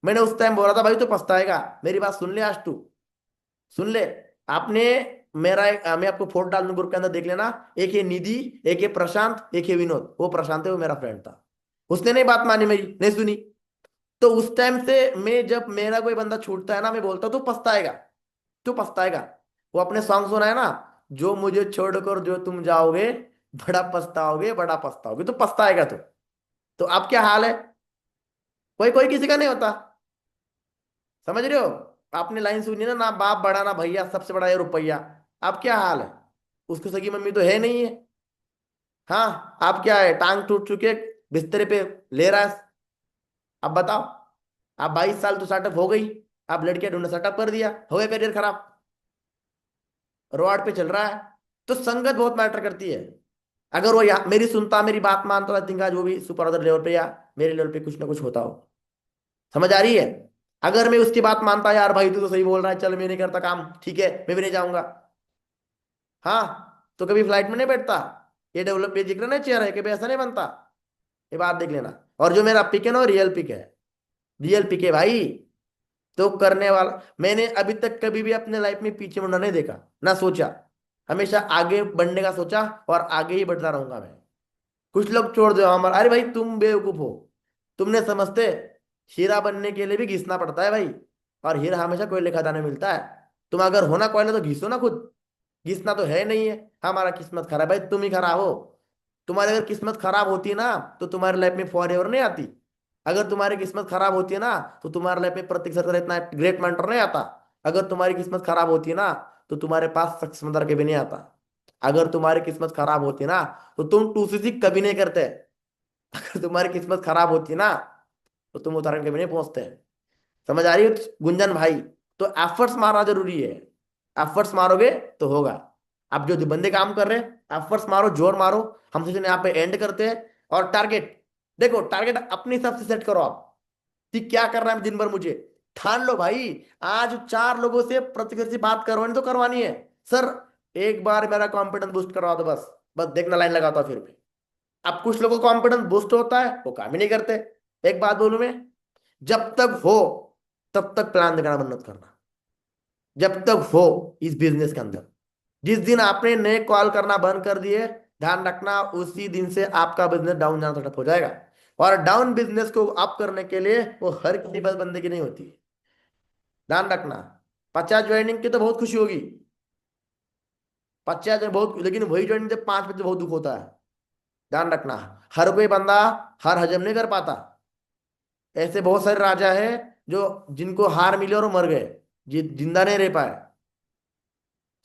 मैंने उस टाइम बोला था भाई तू पछताएगा, मेरी बात सुन ले आज तू, सुन ले। आपने, मैं आपको फोटो डाल दूं ग्रुप के अंदर, देख लेना। एक है निधि, एक है प्रशांत, एक है विनोद। वो प्रशांत है, वो मेरा फ्रेंड था। उसने नहीं बात मानी मेरी, नहीं सुनी। तो उस टाइम से मैं, जब मेरा कोई बंदा छूटता है ना, मैं बोलता हूं, तू पछताएगा, तू पछताएगा। वो अपने सॉन्ग सुना है ना, जो मुझे छोड़कर जो तुम जाओगे, बड़ा पछताओगे, बड़ा पछताओगे, तो पछताएगा तो अब क्या हाल है? कोई कोई किसी का नहीं होता। समझ रहे हो? आपने लाइन सुनी ना, ना बाप बड़ा ना भैया, सबसे बड़ा है रुपया। अब क्या हाल है? उसको सगी मम्मी तो है नहीं है। हाँ, आप क्या है, टांग टूट चुके, बिस्तर पे ले रहा है। अब बताओ, आप 22 साल तो स्टार्टअप हो गई, आप लड़कियां ढूंढना स्टार्टअप कर दिया, हो गया करियर खराब, रोड पे चल रहा है। तो संगत बहुत मैटर करती है। अगर वो मेरी सुनता, मेरी बात मानता, आई थिंक आज वो भी सुपर अदर लेवल पे या मेरे लेवल पे कुछ ना कुछ होता हो। समझ आ रही है? अगर मैं उसकी बात मानता, यार भाई तू तो सही बोल रहा है, चल मैं नहीं करता काम, ठीक है मैं भी नहीं जाऊंगा, हाँ, तो कभी फ्लाइट में नहीं बैठता। ये डेवलप, ये जिक्र नहीं चेहरा है, कभी ऐसा नहीं बनता। ये बात देख लेना। और जो मेरा पिक है ना, रियल पिक है, रियल पिक है भाई। तो करने वाला, मैंने अभी तक कभी भी अपने लाइफ में पीछे मुड़ना नहीं देखा, ना सोचा। हमेशा आगे बढ़ने का सोचा, और आगे ही बढ़ता रहूंगा मैं। कुछ लोग छोड़ दो हमारा, अरे भाई तुम बेवकूफ हो, तुमने समझते, हीरा बनने के लिए भी घिसना पड़ता है भाई। और हीरा हमेशा कोयले खदान में मिलता है। तुम अगर होना कोयला तो घिसो ना खुद। घिसना तो है नहीं है। हमारा किस्मत खराब है, तुम ही खराब हो। तुम्हारी अगर किस्मत खराब होती ना, तो तुम्हारी लाइफ में फॉर एवर नहीं आती। अगर तुम्हारी किस्मत खराब होती है ना, तो तुम्हारे लाइफ में प्रतीक सर इतना ग्रेट मेंटर नहीं आता। अगर तुम्हारी किस्मत खराब होती है ना, तो तुम्हारे पास सक्सेस मंदर कभी नहीं आता। अगर तुम्हारी किस्मत खराब होती ना, तो तुम 2cc कभी नहीं करते। अगर तुम्हारी किस्मत खराब होती ना, तो तुम उत्तराखंड कभी नहीं पहुंचते। समझ आ रही है गुंजन भाई? तो एफर्ट्स मारना जरूरी है। एफर्ट्स मारोगे तो होगा। आप जो बंदे काम कर रहे हैं, एफर्ट्स मारो, जोर मारो। हम सेशन यहाँ पे एंड करते हैं। और टारगेट, देखो टारगेट अपने हिसाब से सेट करो आप, कि क्या करना है दिन भर मुझे। ठान लो भाई, आज 4 लोगों से प्रतिक्रिया से बात करवानी तो करवानी है। सर एक बार मेरा कॉन्फिडेंस बूस्ट करवा दो, बस बस देखना लाइन लगाता हूं फिर भी। अब कुछ लोगों को कॉन्फिडेंस बूस्ट होता है, वो काम ही नहीं करते। एक बात बोलूं मैं, जब तक हो तब तक प्लान करना बंद मत करना। जब तक हो इस बिजनेस के अंदर, जिस दिन आपने नए कॉल करना बंद कर दिए, ध्यान रखना उसी दिन से आपका बिजनेस डाउन जाना स्टार्ट हो जाएगा। और डाउन बिजनेस को अप करने के लिए वो हर किसी बस बंदे की नहीं होती। ध्यान रखना। 50 ज्वाइनिंग की तो बहुत खुशी होगी, 50 बहुत, लेकिन वही ज्वाइनिंग जब 5 बजे बहुत दुख होता है। ध्यान रखना। हर कोई बंदा हर हजम नहीं कर पाता। ऐसे बहुत सारे राजा हैं जो, जिनको हार मिली और वो मर गए, जिंदा नहीं रह पाए।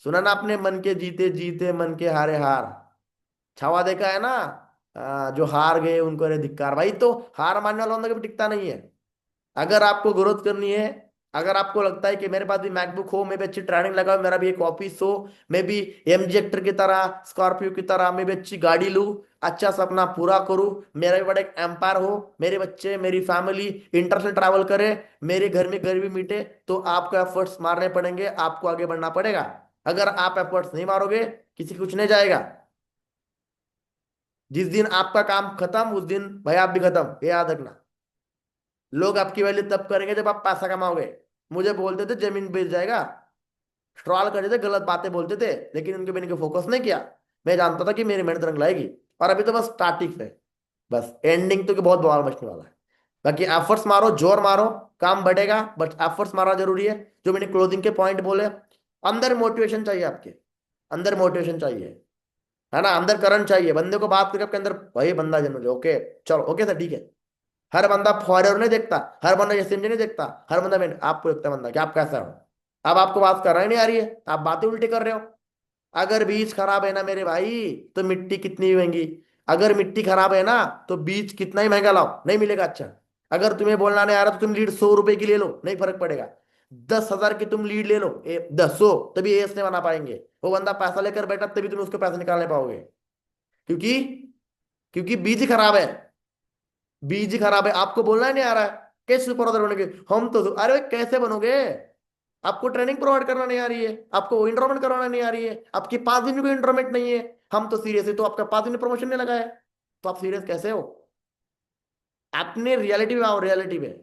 सुना ना आपने, मन के जीते जीते मन के हारे हार। छावा देखा है ना? जो हार गए उनको अरे धिक्कार। भाई तो हार मानने वाला बंदा कभी टिकता नहीं है। अगर आपको ग्रोथ करनी है, अगर आपको लगता है कि मेरे पास भी मैकबुक हो, मैं भी अच्छी ट्रेनिंग लगाऊं, मेरा भी एक ऑफिस हो, मैं भी एमजी एक्टर की तरह, स्कॉर्पियो की तरह मैं भी अच्छी गाड़ी लूं, अच्छा सपना पूरा करूं, मेरा भी बड़ा एक एम्पायर हो, मेरे बच्चे मेरी फैमिली इंटरनेशनल ट्रैवल करे, मेरे घर में गरीबी मिटे, तो आपको एफर्ट्स मारने पड़ेंगे, आपको आगे बढ़ना पड़ेगा। अगर आप एफर्ट्स नहीं मारोगे, किसी कुछ नहीं जाएगा। जिस दिन आपका काम खत्म, उस दिन भाई आप भी खत्म, ये याद रखना। लोग आपकी वैल्यू तब करेंगे जब आप पैसा कमाओगे। मुझे बोलते थे जमीन बेच जाएगा, ट्रॉल करते थे, गलत बातें बोलते थे, लेकिन उनके मैंने फोकस नहीं किया। मैं जानता था कि मेरी मेहनत रंग लाएगी। और अभी तो बस स्टार्टिंग है, बस एंडिंग तो कि बहुत बवाल मचने वाला है। बाकी एफर्ट्स मारो, जोर मारो, काम बढ़ेगा, बट एफर्ट्स मारना जरूरी है। जो मैंने क्लोजिंग के पॉइंट बोले, अंदर मोटिवेशन चाहिए आपके, अंदर मोटिवेशन चाहिए, है ना, अंदर करंट चाहिए। बंदे को बात करके आपके अंदर वही बंदा जन्म ले, ओके चलो ओके सर ठीक है। हर बंदा फॉरवर्ड नहीं देखता, हर बंदा एसएमजी नहीं देखता, हर बंदा मैं आपको देखता बंदा कि आप कैसा हो। अब आपको बात करना ही नहीं आ रही है, आप बातें उल्टी कर रहे हो। अगर बीज खराब है ना मेरे भाई, तो मिट्टी कितनी भी महंगी, अगर मिट्टी खराब है ना, तो बीज कितना ही महंगा लाओ नहीं मिलेगा अच्छा। अगर तुम्हें बोलना नहीं आ रहा, तो तुम लीड 100 रुपए की ले लो, नहीं फर्क पड़ेगा। 10,000 की तुम लीड ले लो, 10 तभी एस नहीं बना पाएंगे। वो बंदा पैसा लेकर बैठा, तभी तुम उसको पैसे निकालने पाओगे। क्योंकि क्योंकि बीज खराब है। बीज खराब है, आपको बोलना ही नहीं आ रहा है। कैसे सुपर ऑथर बनेंगे? हम तो अरे भाई कैसे बनोगे? आपको ट्रेनिंग प्रोवाइड करना नहीं आ रही है, आपको इंटरमेंट करवाना नहीं आ रही है, आपकी 5 दिन भी इंटरमेंट नहीं है। हम तो सीरियस है, तो आपका 5 दिन प्रमोशन नहीं लगा है, तो आप सीरियस कैसे हो? अपने रियलिटी में आओ, रियलिटी में,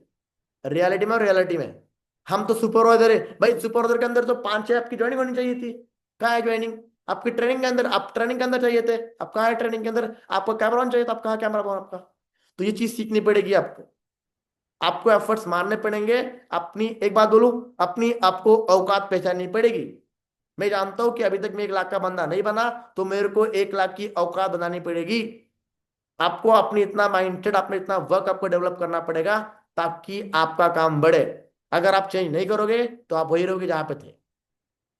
रियलिटी में, रियलिटी में। हम तो सुपरवाइजर है भाई, सुपरवाइजर के अंदर तो 5-6 आपकी ज्वाइनिंग होनी चाहिए थी। कहाँ है ज्वाइनिंग? आपकी ट्रेनिंग के अंदर, आप ट्रेनिंग के अंदर चाहिए थे, आप कहाँ है ट्रेनिंग के अंदर? आपको कैमरा ऑन चाहिए था, आप कहाँ कैमरा ऑन आपका? तो ये चीज सीखनी पड़ेगी आपको। आपको एफर्ट्स मारने पड़ेंगे। अपनी एक बात बोलूं, अपनी आपको औकात पहचाननी पड़ेगी। मैं जानता हूं कि अभी तक मैं 1 लाख का बंदा नहीं बना, तो मेरे को 1 लाख की औकात बनानी पड़ेगी। आपको अपनी इतना माइंडसेट, अपने इतना वर्क आपको डेवलप करना पड़ेगा, ताकि आपका काम बढ़े। अगर आप चेंज नहीं करोगे, तो आप वही रहोगे जहां पे थे।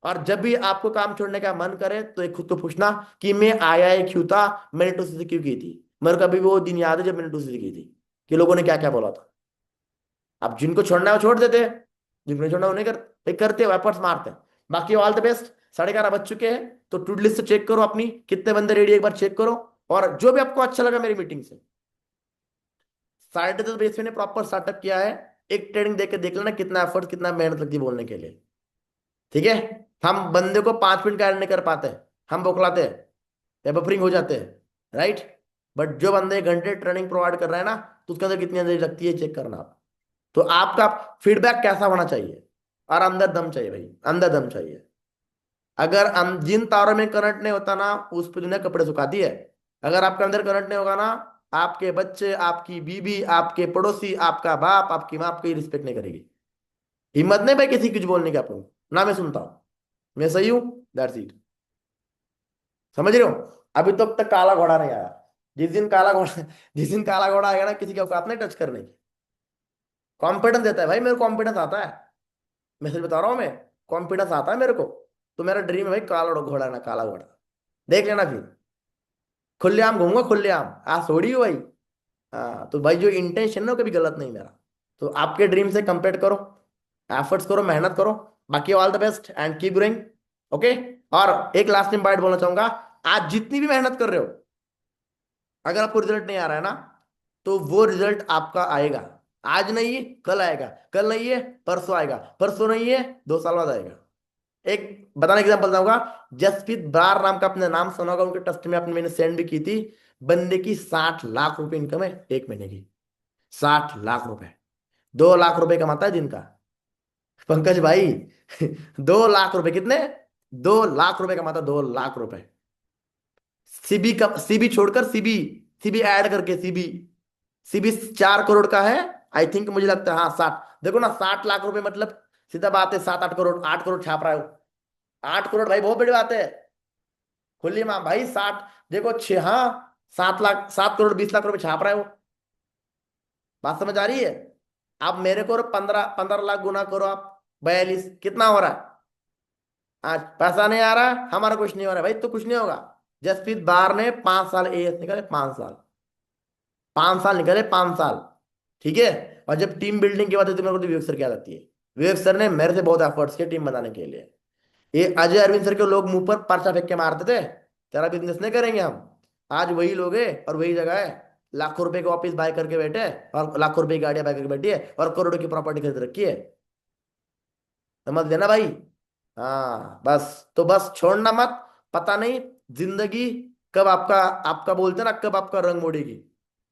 और जब भी आपको काम छोड़ने का मन करे, तो एक खुद को पूछना कि मैं आया है क्यों था, मैंने टूसी क्यों की थी। मेरे को अभी भी वो दिन याद है जब मैंने टूसी की थी, कि लोगों ने क्या क्या बोला था। अब जिनको छोड़ना है वो छोड़ देते हैं, जिनको नहीं छोड़ना वो नहीं करते, करते एफर्ट्स मारते हैं। बाकी ऑल द बेस्ट। 11:30 बज चुके हैं, तो टू डू लिस्ट चेक करो अपनी, कितने बंदे रेडी, एक बार चेक करो। और जो भी आपको अच्छा लगा मेरी मीटिंग से, साढ़े 10 बजे मैंने प्रॉपर स्टार्टअप किया है। एक ट्रेनिंग देख के देख लेना कितना एफर्ट कितना मेहनत लगती है बोलने के लिए। ठीक है। हम बंदे को 5 मिनट कार्य नहीं कर पाते, हम बौखलाते हैं या बफरिंग हो जाते हैं, राइट। बट जो बंदे 1 घंटे ट्रेनिंग प्रोवाइड कर रहा है ना, तो उसके अंदर कितनी एनर्जी लगती है चेक करना आप। तो आपका फीडबैक कैसा होना चाहिए, और अंदर दम चाहिए भाई, अंदर दम चाहिए। अगर जिन तारों में करंट नहीं होता ना, उस पर दुनिया कपड़े सुखाती है। अगर आपके अंदर करंट नहीं होगा ना, आपके बच्चे, आपकी बीबी, आपके पड़ोसी, आपका बाप, आपकी माँ आपकी रिस्पेक्ट नहीं करेगी। हिम्मत नहीं भाई किसी कुछ बोलने की आपको, ना मैं सुनता हूँ, मैं सही हूँ, दैट्स इट। समझ रहे हो। अभी तक काला घोड़ा नहीं आया। जिस दिन काला घोड़ा जिस दिन काला घोड़ा आएगा ना, किसी के औकात नहीं टच करने की। कॉन्फिडेंस देता है भाई, मेरे कॉन्फिडेंस आता है। मैं सच बता रहा हूँ, मैं कॉन्फिडेंस आता है मेरे को। तो मेरा ड्रीम है भाई काला घोड़ा ना, काला घोड़ा। देख लेना फिर, खुलेआम घूमूंगा, खुलेआम, आज थोड़ी हो भाई। हाँ, तो भाई जो इंटेंशन है ना, वो कभी गलत नहीं मेरा। तो आपके ड्रीम से कंपेयर करो, एफर्ट्स करो, मेहनत करो। बाकी all the best and keep growing. Okay. और एक लास्ट टाइम बात बोलना चाहूंगा, आज जितनी भी मेहनत कर रहे हो, अगर आपको रिजल्ट नहीं आ रहा है ना, तो वो रिजल्ट आपका आएगा। आज नहीं है कल आएगा, कल नहीं है परसों आएगा, परसों नहीं है 2 साल बाद आएगा। एक बताने एग्जाम्पल दूंगा। जसप्रीत ब्रार नाम का आपने नाम सुना होगा, उनके ट्रस्ट में आपने मैंने सेंड भी की थी। बंदे की 60 लाख रुपए इनकम है 1 महीने की। 60 लाख रुपए, 2 लाख रुपए कमाता है दिन का। पंकज भाई 2 लाख रुपए कितने, 2 लाख रुपए कमाता, 2 लाख रुपए। सीबी का, सीबी छोड़कर सीबी, सीबी ऐड करके सीबी, सीबी 4 करोड़ का है। आई थिंक, मुझे लगता है हाँ 60। देखो ना, 60 लाख रुपए मतलब सीधा बात है, 7-8 करोड़, 8 करोड़ छाप रहा है। 8 करोड़ भाई बहुत बड़ी बात है। खुली माँ भाई 60, देखो 6, हाँ 7 लाख, 7 करोड़ 20 लाख रुपए छाप रहा है वो। बात समझ आ रही है। आप मेरे को 15 15 लाख गुना करो आप, 42 कितना हो रहा है। आज पैसा नहीं आ रहा है, हमारा कुछ नहीं हो रहा है भाई, तो कुछ नहीं होगा। जसप्रीत बार ने 5 साल एएस निकाले, 5 साल, 5 साल निकाले, 5 साल। ठीक है। और जब टीम बिल्डिंग की बात है तो मेरे को तो विवेक सर की याद आती है। विवेक सर ने मेरे से बहुत एफर्ट्स किए टीम बनाने के लिए। ये अजय अरविंद सर के लोग मुंह पर पर्चा फेंक के मारते थे, तेरा बिजनेस नहीं करेंगे हम। आज वही लोग है और वही जगह है। लाखों रुपए के ऑफिस बाय करके बैठे हैं, और लाखों रुपए की गाड़ियां बाय करके बैठी है, और करोड़ों की प्रॉपर्टी खरीद रखी है। समझ लेना भाई। हाँ बस, तो बस छोड़ना मत। पता नहीं जिंदगी कब आपका, आपका बोलते हैं ना, कब आपका रंग मोड़ेगी,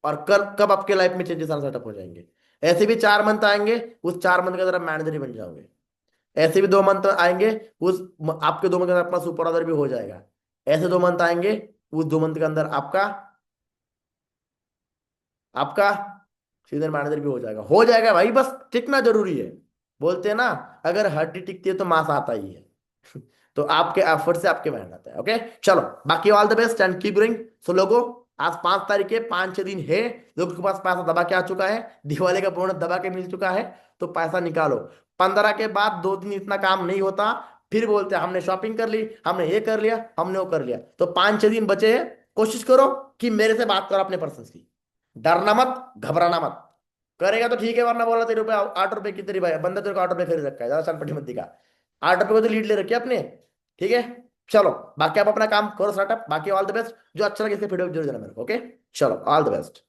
और कब कब आपके लाइफ में चेंजेस आना सेटअप हो जाएंगे। ऐसे भी 4 मंथ आएंगे, उस 4 मंथ के अंदर आप मैनेजर ही बन जाओगे। ऐसे भी 2 मंथ आएंगे, उस आपके 2 मंथ के अंदर अपना सुपर ऑर्डर भी हो जाएगा। ऐसे 2 मंथ आएंगे, उस 2 मंथ के अंदर आपका आपका सीनियर मैनेजर भी हो जाएगा भाई, बस टिकना जरूरी है। बोलते हैं ना, अगर हड्डी टिकती है तो मांस आता ही है। तो आपके एफर्ट से आपके मेहनत है। ओके, चलो बाकी all the best and keep growing. So लोगों, आज 5 तारीख है, 5-6 दिन है, लोगों के पास पैसा दबा के आ चुका है, दिवाली का बोनस दबा के मिल चुका है। तो पैसा निकालो। 15 के बाद 2 दिन इतना काम नहीं होता। फिर बोलते हैं हमने शॉपिंग कर ली, हमने ये कर लिया, हमने वो कर लिया। तो 5-6 दिन बचे हैं, कोशिश करो कि मेरे से बात करो अपने पर्सन की। डरना मत, घबराना मत। करेगा तो ठीक है, वरना बोला तेरे रुपये 8 रुपए की तेरी भाई बंदा तेरे को 8 रुपए खरीद रखा है, ज्यादा चनपटी मत दिखा। 8 रुपए को तो लीड ले रखी है अपने। ठीक है। चलो, बाकी आप अपना काम करो स्टार्टअप। बाकी ऑल द बेस्ट, जो अच्छा लगे इसके फीडबैक जरूर देना मेरे को। ओके, चलो ऑल द बेस्ट।